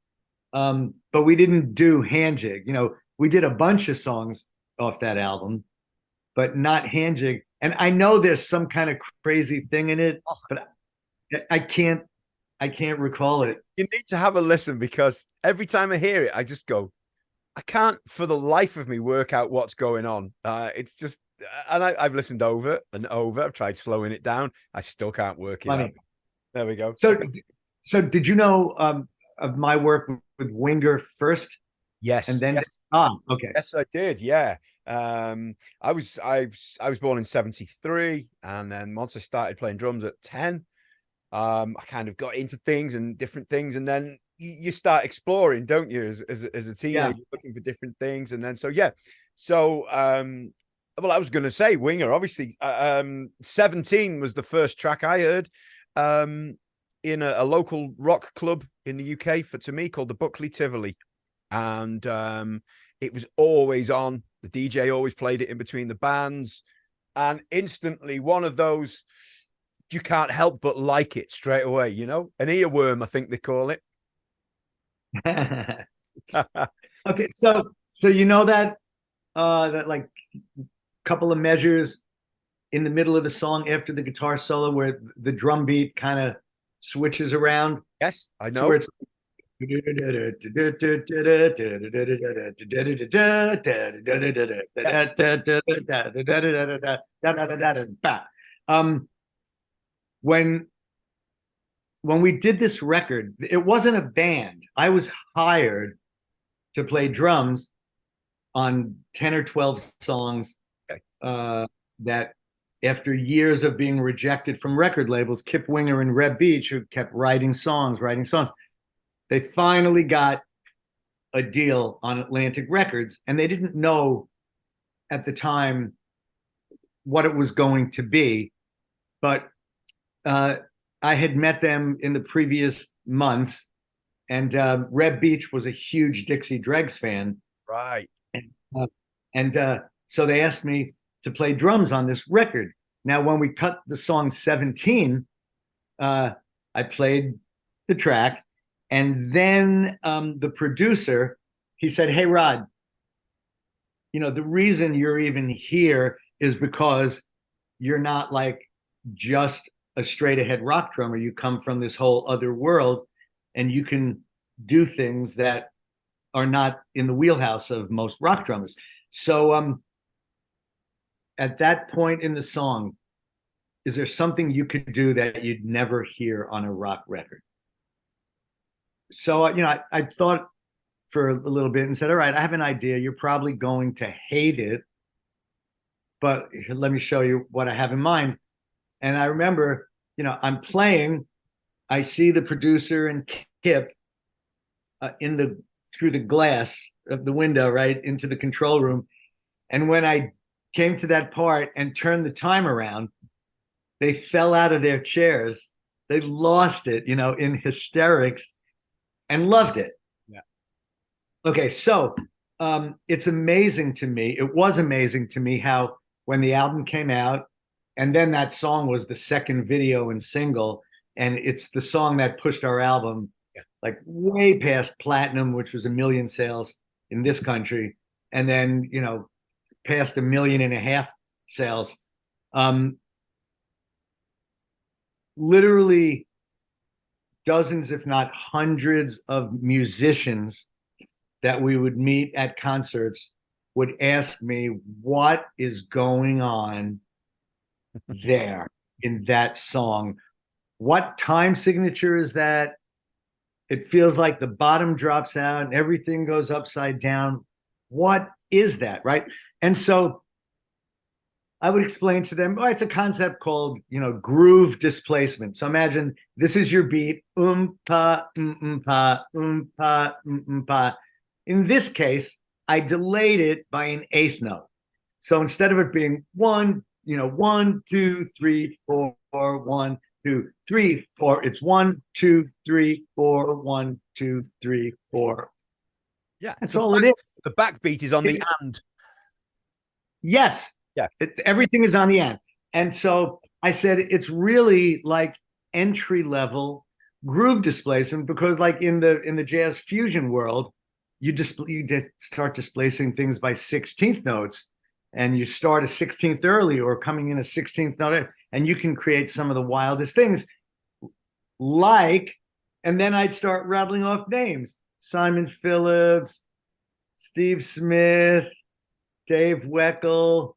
But we didn't do Hand Jig. You know, we did a bunch of songs off that album, but not Hand Jig. And I know there's some kind of crazy thing in it, but I can't recall it. You need to have a listen, because every time I hear it, I just go, I can't for the life of me work out what's going on. It's just, and I've listened over and over. I've tried slowing it down. I still can't work it out. There we go. So did you know of my work with Winger first? Yes. And then yes. Okay. Yes, I did. Yeah. I was born in 73, and then once I started playing drums at 10, I kind of got into things and different things, and then you start exploring, don't you, as a teenager, looking for different things. And then well, I was going to say Winger, obviously. 17 was the first track I heard in a local rock club in the UK to me called the Buckley Tivoli. And it was always on. The DJ always played it in between the bands. And instantly, one of those, you can't help but like it straight away, you know? An earworm, I think they call it. Okay, so you know that that like couple of measures in the middle of the song after the guitar solo where the drum beat kind of switches around? Yes, I know. So where it's when we did this record, it wasn't a band. I was hired to play drums on 10 or 12 songs that, after years of being rejected from record labels, Kip Winger and Reb Beach, who kept writing songs, they finally got a deal on Atlantic Records, and they didn't know at the time what it was going to be. But I had met them in the previous months, and Reb Beach was a huge Dixie Dregs fan. Right. And so they asked me to play drums on this record. Now, when we cut the song 17, I played the track, and then the producer, he said, "Hey, Rod, you know, the reason you're even here is because you're not like just a straight ahead rock drummer. You come from this whole other world, and you can do things that are not in the wheelhouse of most rock drummers." So at that point in the song, is there something you could do that you'd never hear on a rock record? So, you know, I thought for a little bit and said, all right, I have an idea. You're probably going to hate it, but let me show you what I have in mind. And I remember, you know, I'm playing, I see the producer and Kip through the glass of the window, right into the control room. And when I came to that part and turned the time around, they fell out of their chairs. They lost it, you know, in hysterics, and loved it. Yeah. Okay, so it's amazing to me. It was amazing to me how when the album came out, and then that song was the second video and single, and it's the song that pushed our album like way past platinum, which was 1 million sales in this country, and then, you know, past 1.5 million sales. Literally dozens, if not hundreds, of musicians that we would meet at concerts would ask me, what is going on there in that song? What time signature is that? It feels like the bottom drops out and everything goes upside down. What is that, right? And so I would explain to them, oh, it's a concept called, you know, groove displacement. So imagine this is your beat, pa, pa, pa, pa. In this case, I delayed it by an eighth note. So instead of it being 1, you know, 1, 2, 3, 4, 1, 2, 3, 4. It's 1, 2, 3, 4. 1, 2, 3, 4. Yeah, That's all it is. The backbeat is on the and. Yes. Yeah. Everything is on the end. And so I said it's really like entry level groove displacement, because like in the jazz fusion world, you start displacing things by 16th notes, and you start a 16th early or coming in a 16th note, and you can create some of the wildest things. Like, and then I'd start rattling off names: Simon Phillips, Steve Smith, Dave Weckl,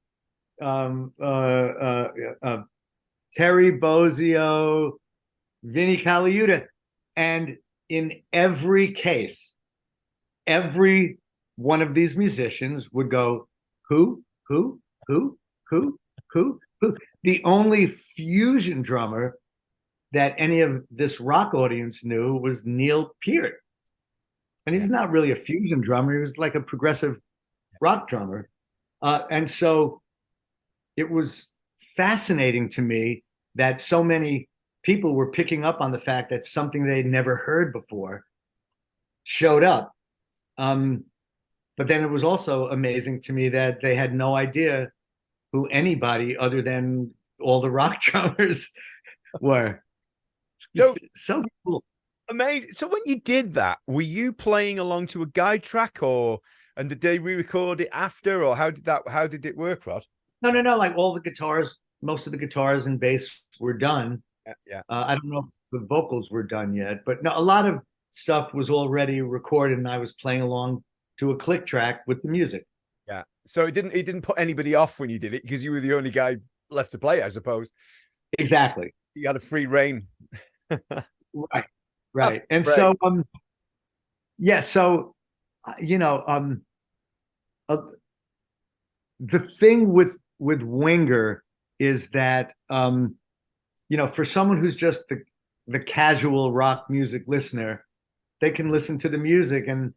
Terry Bozzio, Vinnie Colaiuta. And in every case, every one of these musicians would go, who? The only fusion drummer that any of this rock audience knew was Neil Peart. And he's not really a fusion drummer. He was like a progressive rock drummer. And so it was fascinating to me that so many people were picking up on the fact that something they'd never heard before showed up. But then it was also amazing to me that they had no idea who anybody other than all the rock drummers were. So cool. Amazing. So when you did that, were you playing along to a guide track, and did they re-record it after, or how did it work, Rod? No. Like all the guitars, most of the guitars and bass were done. Yeah. I don't know if the vocals were done yet, but no, a lot of stuff was already recorded, and I was playing along to a click track with the music. Yeah. So it didn't put anybody off when you did it, because you were the only guy left to play, I suppose. Exactly. You had a free reign. Right. That's And great. so the thing with Winger is that for someone who's just the casual rock music listener, they can listen to the music and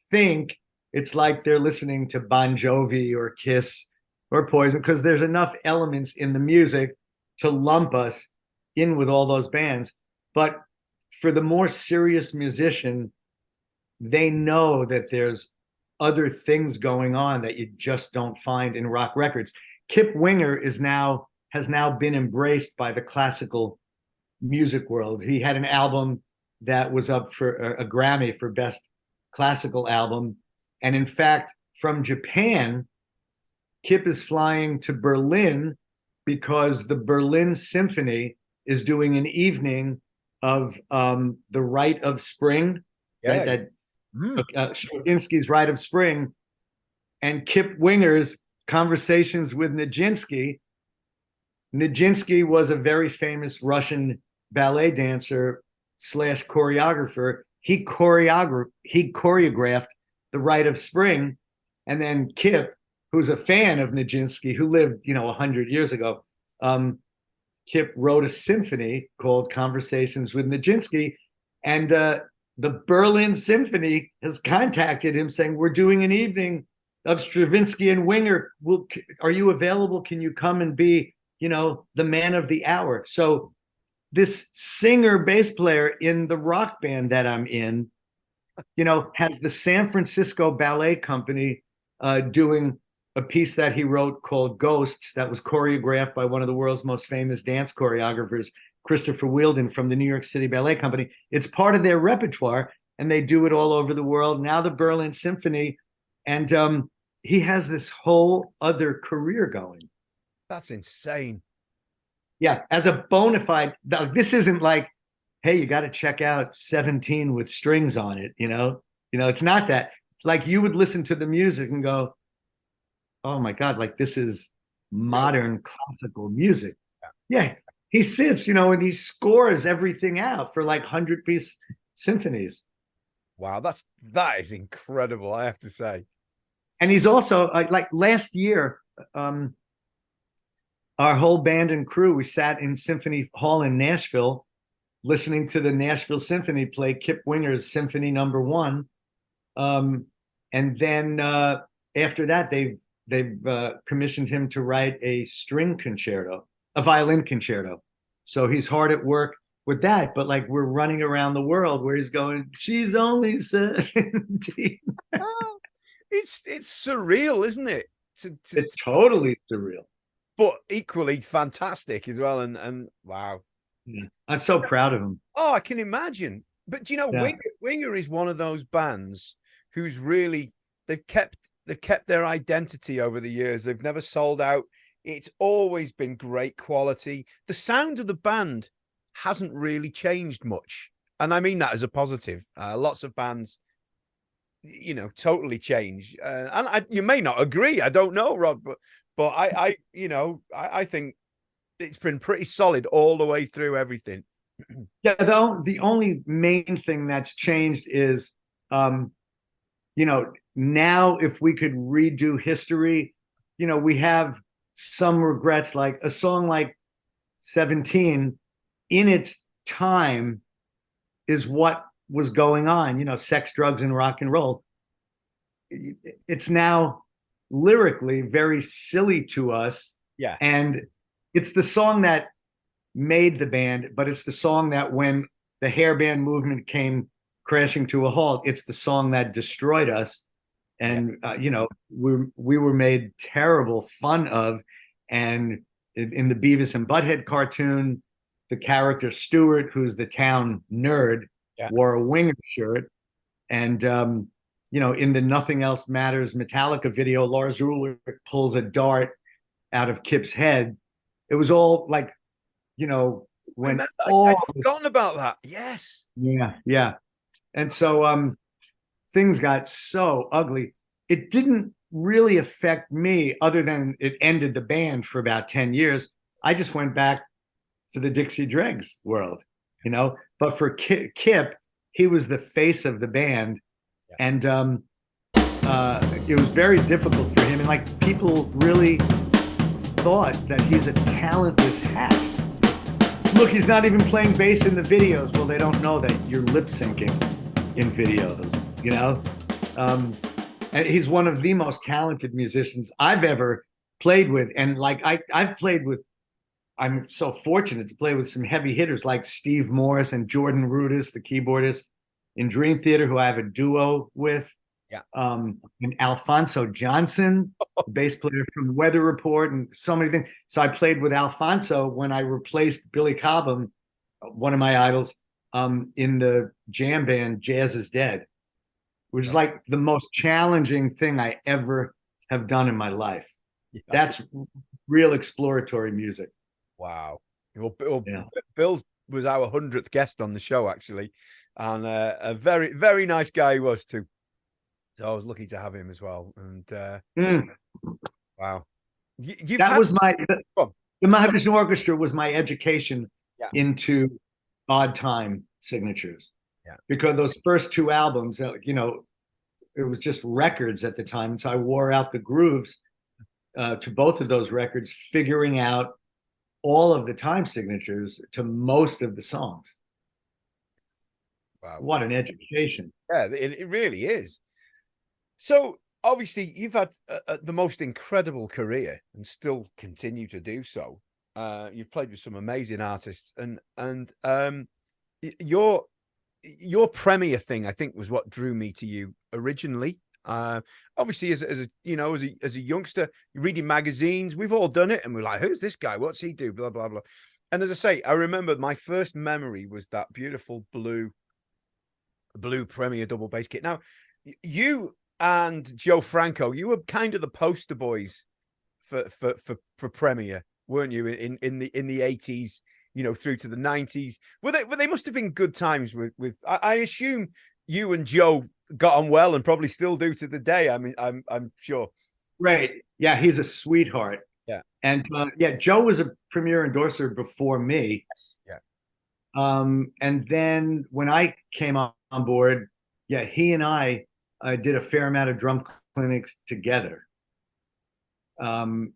think it's like they're listening to Bon Jovi or Kiss or Poison, because there's enough elements in the music to lump us in with all those bands. But for the more serious musician, they know that there's other things going on that you just don't find in rock records. Kip Winger has now been embraced by the classical music world. He had an album that was up for a Grammy for Best Classical Album. And in fact, from Japan, Kip is flying to Berlin because the Berlin Symphony is doing an evening of the Rite of Spring, right? That Stravinsky's Rite of Spring, and Kip Winger's Conversations with Nijinsky. Nijinsky was a very famous Russian ballet dancer / choreographer. He choreographed the Rite of Spring, and then Kip, who's a fan of Nijinsky, who lived 100 years ago, Kip wrote a symphony called Conversations with Nijinsky, and the Berlin Symphony has contacted him saying, we're doing an evening of Stravinsky and Winger. Are you available? Can you come and be, the man of the hour? So this singer bass player in the rock band that I'm in, has the San Francisco Ballet Company doing a piece that he wrote called Ghosts, that was choreographed by one of the world's most famous dance choreographers, Christopher Wheeldon from the New York City Ballet Company. It's part of their repertoire, and they do it all over the world. Now the Berlin Symphony, and he has this whole other career going. That's insane. Yeah, as a bona fide, this isn't like, hey, you got to check out 17 with strings on it, it's not that. Like, you would listen to the music and go, oh my God, like this is modern classical music. Yeah. He sits, and he scores everything out for like 100-piece symphonies. Wow, that is incredible, I have to say. And he's also like last year, our whole band and crew, we sat in Symphony Hall in Nashville, listening to the Nashville Symphony play Kip Winger's Symphony No. 1. And then after that, they've commissioned him to write a violin concerto. So he's hard at work with that. But like we're running around the world where he's going, she's only 17. Oh, it's surreal, isn't it? It's totally surreal. But equally fantastic as well. And wow. Yeah. I'm so proud of him. Oh, I can imagine. But do you know, Yeah. Winger is one of those bands who's really they've kept their identity over the years. They've never sold out. It's always been great quality. The sound of the band hasn't really changed much, and I mean that as a positive. Lots of bands, you know, totally change, and you may not agree. I don't know, Rod, but I think it's been pretty solid all the way through everything. Yeah, the only main thing that's changed is, you know, now if we could redo history, you know, we have some regrets, like a song like 17 in its time is what was going on, you know, sex, drugs, and rock and roll. It's now lyrically very silly to us. Yeah. And it's the song that made the band, but it's the song that when the hair band movement came crashing to a halt, it's the song that destroyed us. And you know, we were made terrible fun of. And in the Beavis and Butthead cartoon, the character Stuart, who's the town nerd, wore a Winger shirt. And you know, in the Nothing Else Matters Metallica video, Lars Ulrich pulls a dart out of Kip's head. It was all like, you know, when I'd forgotten about that. Yes. Yeah. And so things got so ugly. It didn't really affect me other than it ended the band for about 10 years. I just went back to the Dixie Dregs world, you know. But for Kip, he was the face of the band. And it was very difficult for him. And like people really thought that he's a talentless hack. Look, he's not even playing bass in the videos. Well, they don't know that you're lip syncing in videos, you know? And he's one of the most talented musicians I've ever played with. And like I've played with, I'm so fortunate to play with some heavy hitters like Steve Morse and Jordan Rudess, the keyboardist in Dream Theater, who I have a duo with. Yeah. And Alfonso Johnson, the bass player from Weather Report, and so many things. So I played with Alfonso when I replaced Billy Cobham, one of my idols, in the jam band Jazz is Dead, which is like the most challenging thing I ever have done in my life. Yeah. That's real exploratory music. Wow. Well, Bill was our 100th guest on the show, actually, and a very, very nice guy he was too. So I was lucky to have him as well. And wow, that was the Mahavishnu Orchestra was my education into odd time signatures. Yeah, because those first two albums, you know, it was just records at the time, so I wore out the grooves to both of those records, figuring out all of the time signatures to most of the songs. Wow, what an education! Yeah, it really is. So obviously you've had the most incredible career and still continue to do so. You've played with some amazing artists, and your Premiere thing, I think, was what drew me to you originally. Obviously, as a youngster, you're reading magazines. We've all done it, and we're like, "Who's this guy? What's he do?" Blah blah blah. And as I say, I remember my first memory was that beautiful blue Premiere double bass kit. Now, you and Joe Franco, you were kind of the poster boys for Premiere, weren't you? In the 80s, you know, through to the 90s. Well, they must have been good times with. I assume you and Joe got on well and probably still do to the day. I mean, I'm sure. Right. Yeah, he's a sweetheart. Yeah. And Joe was a Premiere endorser before me. Yes. Yeah. And then when I came on board, he and I did a fair amount of drum clinics together. He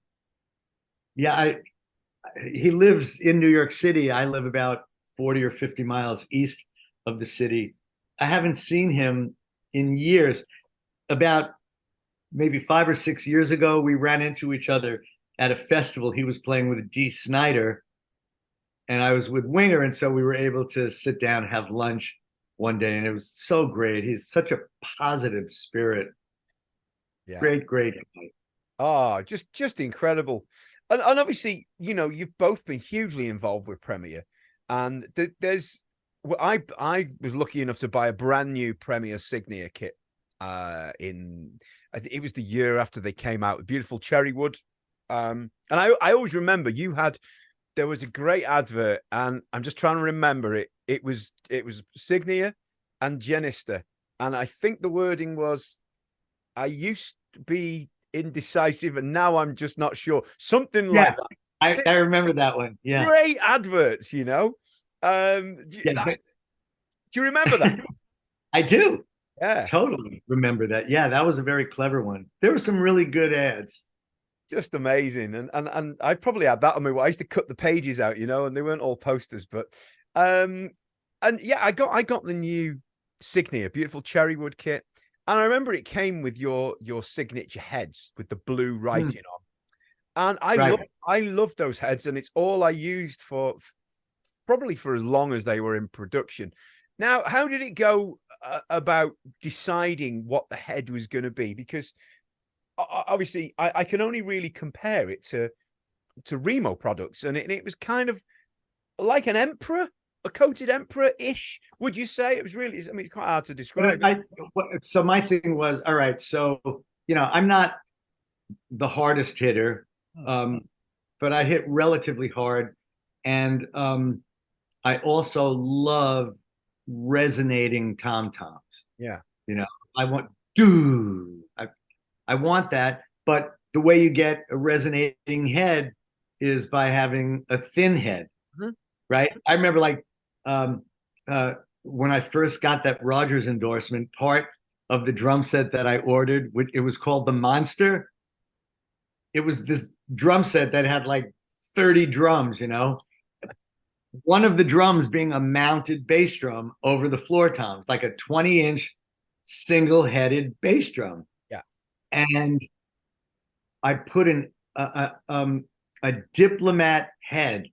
lives in New York City. I live about 40 or 50 miles east of the city. I haven't seen him in years. About maybe 5 or 6 years ago, we ran into each other at a festival. He was playing with Dee Snider. and I was with Winger, and so we were able to sit down and have lunch one day, and it was so great. He's such a positive spirit. Yeah. Great guy. Oh, just incredible. And obviously, you know, you've both been hugely involved with Premier. And there's well, I was lucky enough to buy a brand new Premier Signia kit in I think it was the year after they came out, beautiful cherry wood. And I always remember there was a great advert, and I'm just trying to remember it. It was Signia and Genister. And I think the wording was, I used to be indecisive and now I'm just not sure. Something like that. I remember that one. Yeah. Great adverts, you know. Do you remember that? I do. Yeah. Totally remember that. Yeah, that was a very clever one. There were some really good ads. Just amazing. And I probably had that on my wall. I used to cut the pages out, you know, and they weren't all posters, but and yeah, I got the new Signia, beautiful cherry wood kit. And I remember it came with your signature heads with the blue writing on. And I loved those heads, and it's all I used for probably for as long as they were in production. Now, how did it go about deciding what the head was going to be? Because obviously I can only really compare it to Remo products, and it was kind of like an emperor, a coated emperor-ish. Would you say it was really? I mean, it's quite hard to describe. So my thing was, all right. So you know, I'm not the hardest hitter, but I hit relatively hard, and I also love resonating tom-toms. Yeah, you know, I want I want that, but the way you get a resonating head is by having a thin head, right? I remember like when I first got that Rogers endorsement, part of the drum set that I ordered, it was called the Monster. It was this drum set that had like 30 drums, you know, one of the drums being a mounted bass drum over the floor toms, like a 20-inch single-headed bass drum. Yeah. And I put a diplomat head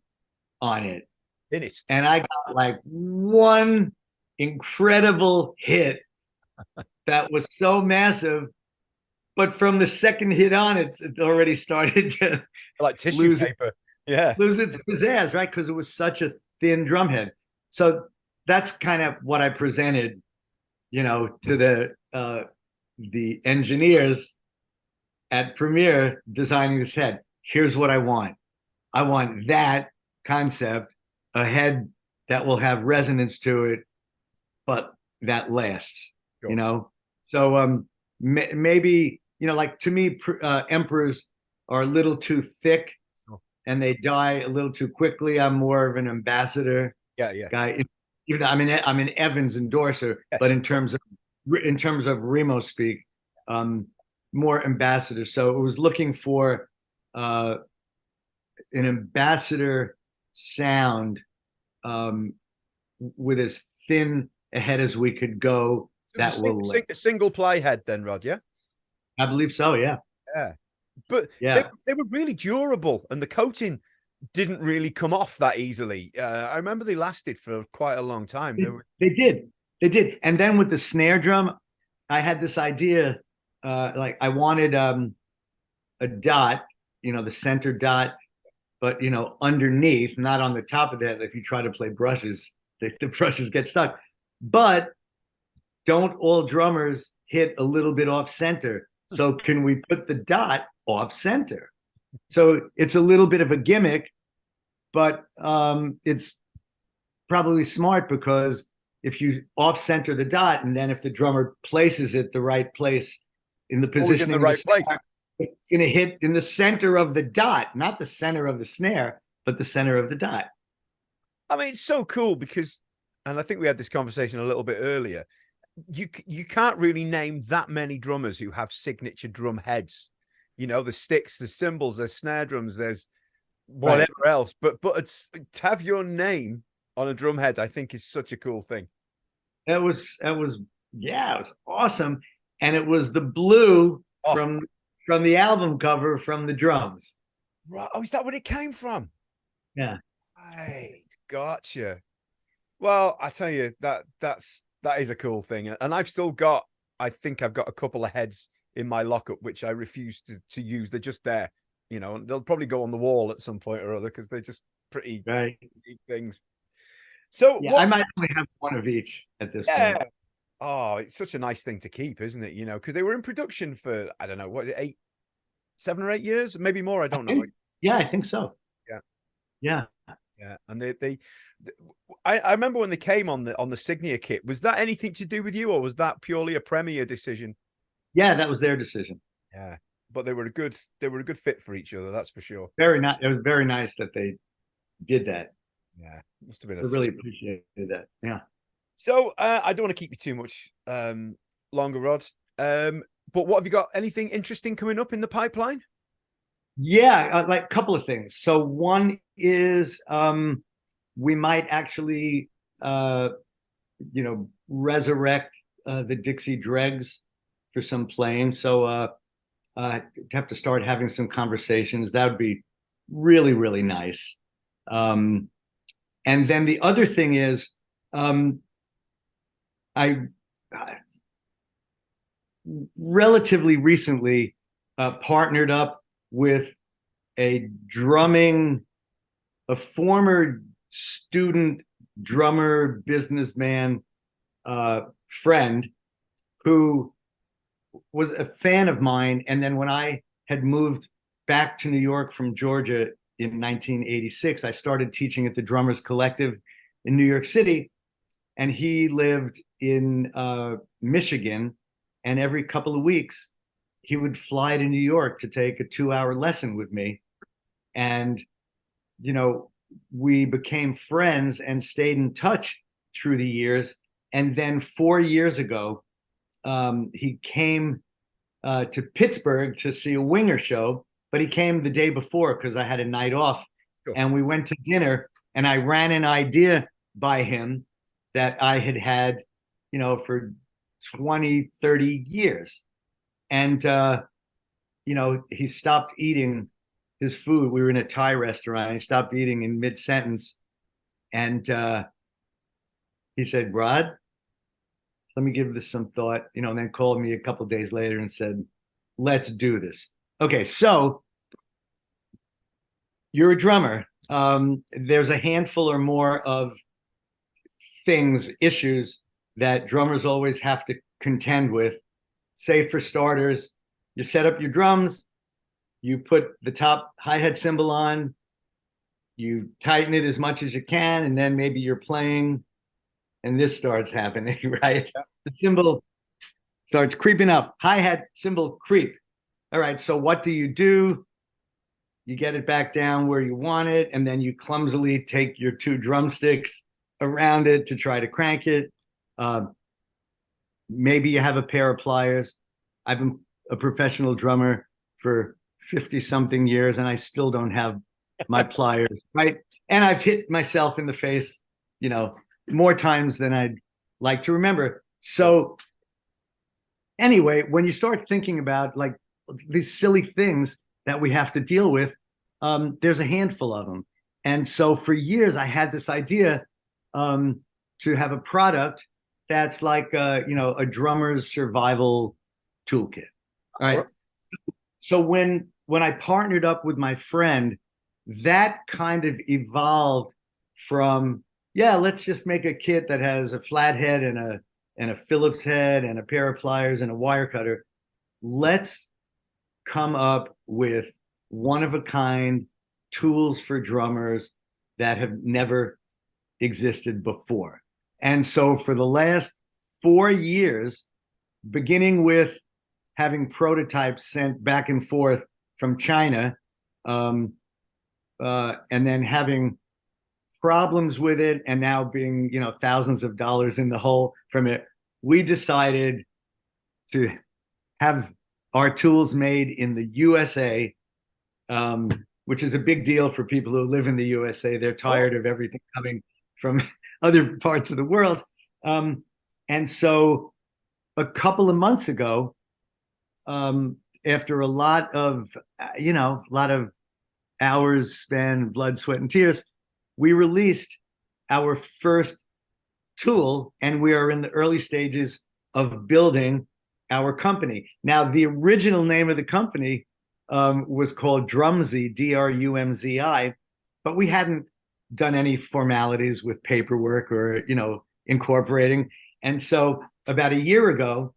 on it. Finished. And I got like one incredible hit that was so massive. But from the second hit on, it already started to like tissue paper. Lose its pizzazz, right? Because it was such a thin drum head. So that's kind of what I presented, you know, to the engineers at Premiere designing this head. Here's what I want. I want that concept, a head that will have resonance to it, but that lasts, sure. You know? So maybe, you know, like to me, emperors are a little too thick. And they die a little too quickly. I'm more of an ambassador guy. Even I'm an Evans endorser, yes. But in terms of Remo speak, more ambassador. So it was looking for an ambassador sound with as thin a head as we could go. That will single ply head, then, Rod. Yeah, I believe so. Yeah. Yeah. But yeah, they were really durable, and the coating didn't really come off that easily. I remember they lasted for quite a long time. They did. And then with the snare drum, I had this idea, like I wanted a dot, you know, the center dot, but you know, underneath, not on the top of that. If you try to play brushes, the brushes get stuck. But don't all drummers hit a little bit off center? So can we put the dot off center? So it's a little bit of a gimmick, but it's probably smart, because if you off center the dot, and then if the drummer places it the right place in the position, in the right place, it's going to hit in the center of the dot, not the center of the snare, but the center of the dot. I mean, it's so cool because, and I think we had this conversation a little bit earlier, you can't really name that many drummers who have signature drum heads. You know, the sticks, the cymbals, there's snare drums, there's whatever else. But it's, to have your name on a drum head, I think is such a cool thing. It was awesome. And it was the blue from the album cover from the drums. Right. Oh, is that where it came from? Yeah. Right. Gotcha. Well, I tell you, that is a cool thing. And I've still got, I think I've got a couple of heads in my lockup which I refuse to use. They're just there, you know, and they'll probably go on the wall at some point or other because they're just pretty Right. neat things. So Yeah, I might only have one of each at this point. Oh, it's such a nice thing to keep, isn't it? You know, because they were in production for, I don't know, what, 7 or 8 years, maybe more. I don't know. Yeah, I think so. Yeah. Yeah. Yeah, and I remember when they came on the Signia kit. Was that anything to do with you, or was that purely a Premier decision? Yeah, that was their decision. Yeah, but they were a good fit for each other. That's for sure. Very nice. It was very nice that they did that. Yeah, must have been. I really appreciated that. Yeah. So I don't want to keep you too much longer, Rod. But what have you got? Anything interesting coming up in the pipeline? Yeah, like a couple of things. So one is we might actually resurrect the Dixie Dregs for some playing. So I have to start having some conversations. That would be really, really nice. And then the other thing is I relatively recently partnered up with a former student drummer, businessman, friend who was a fan of mine. And then when I had moved back to New York from Georgia in 1986, I started teaching at the Drummers Collective in New York City. And he lived in Michigan. And every couple of weeks, he would fly to New York to take a 2-hour lesson with me. And, you know, we became friends and stayed in touch through the years. And then 4 years ago, he came to Pittsburgh to see a Winger show, but he came the day before because I had a night off. Sure. And we went to dinner, and I ran an idea by him that I had, you know, for 20, 30 years. And, you know, he stopped eating his food. We were in a Thai restaurant. He stopped eating in mid-sentence. And he said, Rod, let me give this some thought, you know, and then called me a couple of days later and said, let's do this. Okay, so you're a drummer. There's a handful or more of issues that drummers always have to contend with. Say, for starters, you set up your drums, you put the top hi-hat cymbal on, you tighten it as much as you can, and then maybe you're playing, and this starts happening, right? Yeah. The cymbal starts creeping up. Hi-hat cymbal creep. All right, so what do? You get it back down where you want it, and then you clumsily take your 2 drumsticks around it to try to crank it. Maybe you have a pair of pliers. I've been a professional drummer for 50-something years, and I still don't have my pliers, right? And I've hit myself in the face, you know, more times than I'd like to remember. So anyway, when you start thinking about like these silly things that we have to deal with, there's a handful of them. And so for years, I had this idea to have a product that's like a drummer's survival toolkit. All right. So when I partnered up with my friend, that kind of evolved from, let's just make a kit that has a flat head and a Phillips head and a pair of pliers and a wire cutter. Let's come up with one-of-a-kind tools for drummers that have never existed before. And so for the last 4 years, beginning with having prototypes sent back and forth from China, and then having problems with it, and now being, you know, thousands of dollars in the hole from it, we decided to have our tools made in the USA, which is a big deal for people who live in the USA. They're tired of everything coming from other parts of the world. And so a couple of months ago, after a lot of hours spent, blood, sweat, and tears, we released our first tool, and we are in the early stages of building our company. Now, the original name of the company was called Drumzi, Drumzi, but we hadn't done any formalities with paperwork or, incorporating. And so about a year ago,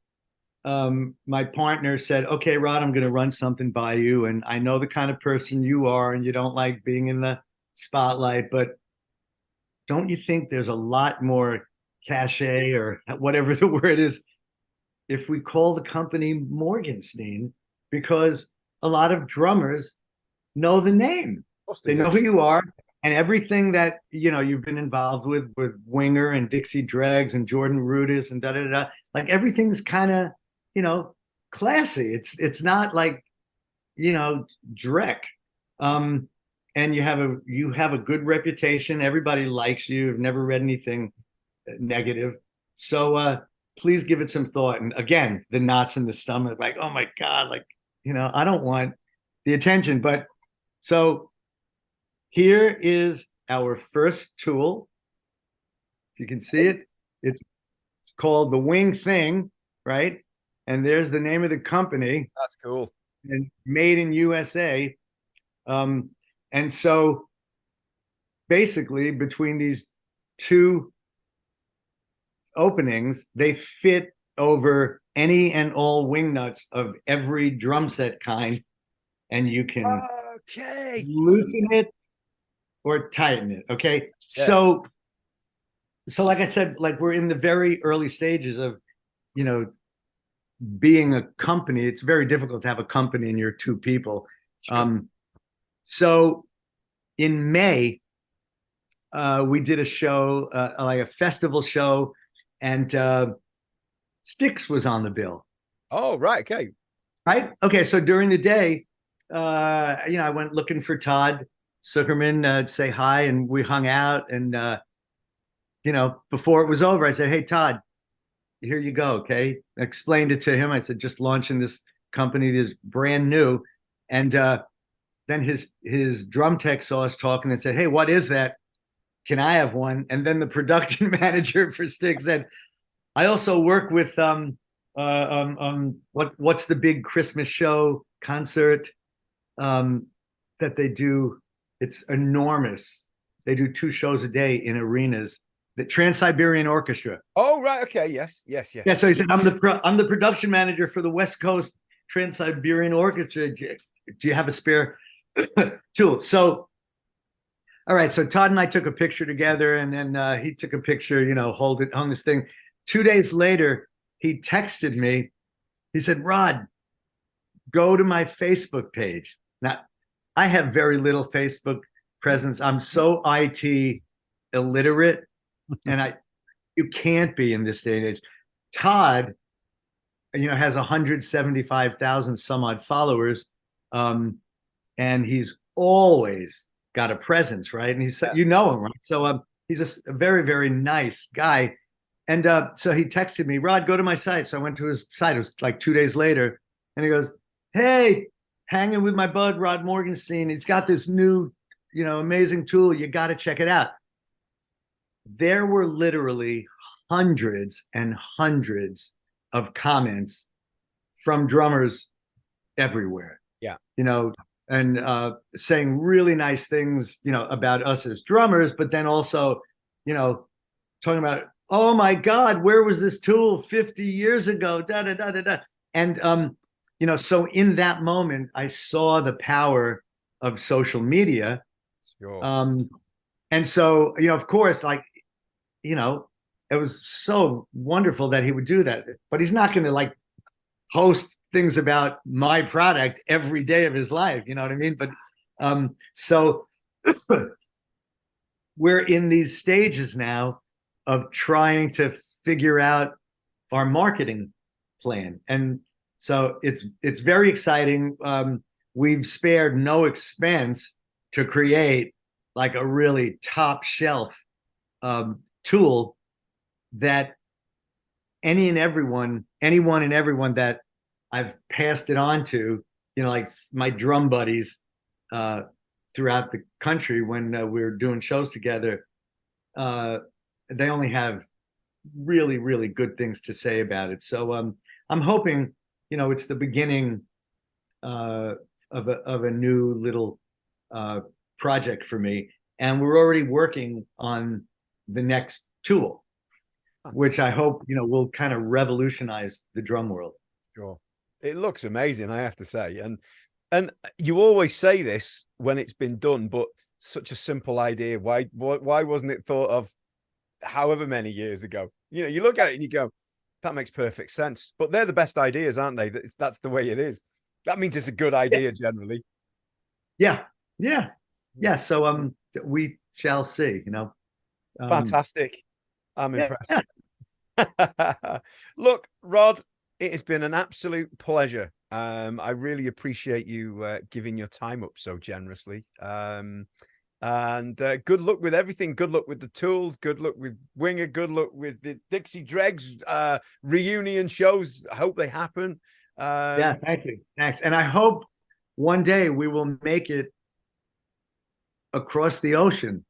my partner said, okay, Rod, I'm going to run something by you. And I know the kind of person you are, and you don't like being in the spotlight, but don't you think there's a lot more cachet, or whatever the word is, if we call the company Morgenstein? Because a lot of drummers know the name. They know who you are, and everything that you've been involved with Winger and Dixie Dregs and Jordan Rudess and da. Like, everything's kind of classy. It's not like Drek. And you have a good reputation. Everybody likes you. I've never read anything negative. So please give it some thought. And again, the knots in the stomach, like, oh my God, like, I don't want the attention. But so here is our first tool. If you can see it, it's called the Wing Thing, right? And there's the name of the company. That's cool. And made in USA. And so basically, between these two openings, they fit over any and all wing nuts of every drum set kind, and you can loosen it or tighten it. Okay. Yeah. So like I said, like, we're in the very early stages of, being a company. It's very difficult to have a company and you're two people. Sure. So in May, we did a show, like a festival show, and Styx was on the bill. Oh, right. Okay. Right. Okay. So during the day, I went looking for Todd Zuckerman to say hi, and we hung out. And, before it was over, I said, hey, Todd, here you go. Okay. I explained it to him. I said, just launching this company, this brand new. And then his drum tech saw us talking and said, hey, what is that? Can I have one? And then the production manager for Styx said, I also work with what's the big Christmas show concert that they do? It's enormous. They do 2 shows a day in arenas. The Trans-Siberian Orchestra. Oh, right. Okay. Yes. Yeah. So he said, I'm the production manager for the West Coast Trans-Siberian Orchestra. Do you have a spare tool? So, all right. So Todd and I took a picture together, and then he took a picture, hung this thing. 2 days later, he texted me. He said, Rod, go to my Facebook page. Now, I have very little Facebook presence. I'm so IT illiterate, and you can't be in this day and age. Todd, has 175,000 some odd followers, and he's always got a presence, right? And he's, him, right? So he's a very, very nice guy. And so he texted me, Rod, go to my site. So I went to his site. It was like 2 days later, and he goes, hey, hanging with my bud Rod Morgenstein. He's got this new, amazing tool. You got to check it out. There were literally hundreds and hundreds of comments from drummers everywhere. Yeah. And saying really nice things, about us as drummers, but then also, talking about, oh my God, where was this tool 50 years ago? Da, da, da, da, da. And, so in that moment, I saw the power of social media. Sure. And so, of course, like, it was so wonderful that he would do that, but he's not going to like post things about my product every day of his life. You know what I mean? But so we're in these stages now of trying to figure out our marketing plan. And so it's very exciting. We've spared no expense to create like a really top shelf tool that anyone and everyone that I've passed it on to, like my drum buddies throughout the country when we were doing shows together, they only have really, really good things to say about it. So I'm hoping, it's the beginning of a new little project for me. And we're already working on the next tool, which I hope, will kind of revolutionize the drum world. Sure. It looks amazing, I have to say. And you always say this when it's been done, but such a simple idea. Why wasn't it thought of however many years ago? You look at it and you go, that makes perfect sense. But they're the best ideas, aren't they? That's the way it is. That means it's a good idea generally. Yeah. So we shall see, Fantastic. I'm yeah. impressed. Look, Rod, it has been an absolute pleasure. I really appreciate you giving your time up so generously. And good luck with everything. Good luck with the tools. Good luck with Winger. Good luck with the Dixie Dregs reunion shows. I hope they happen. Yeah, thank you. Thanks. And I hope one day we will make it across the ocean.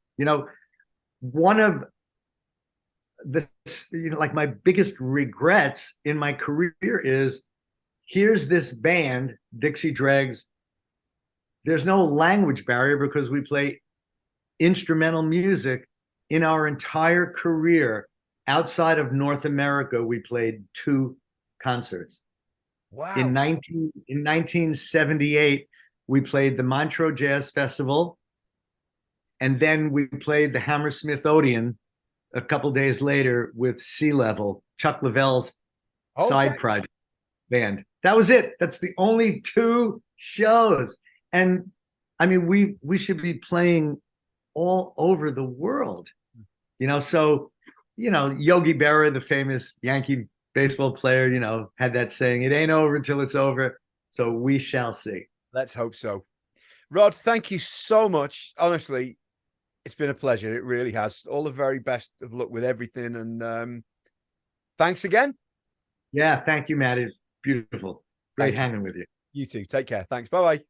One of the, like my biggest regrets in my career is, here's this band, Dixie Dregs. There's no language barrier because we play instrumental music. In our entire career outside of North America, we played 2 concerts. Wow. In 1978, we played the Montreux Jazz Festival, and then we played the Hammersmith Odeon a couple days later with Sea Level, Chuck Leavell's side project band. That was it. That's the only 2 shows. And I mean, we should be playing all over the world, so, Yogi Berra, the famous Yankee baseball player, had that saying, it ain't over till it's over. So we shall see. Let's hope so. Rod, thank you so much. Honestly, it's been a pleasure. It really has. All the very best of luck with everything. And thanks again. Yeah, thank you, Matt. It's beautiful. Great hanging with you. You too. Take care. Thanks. Bye-bye.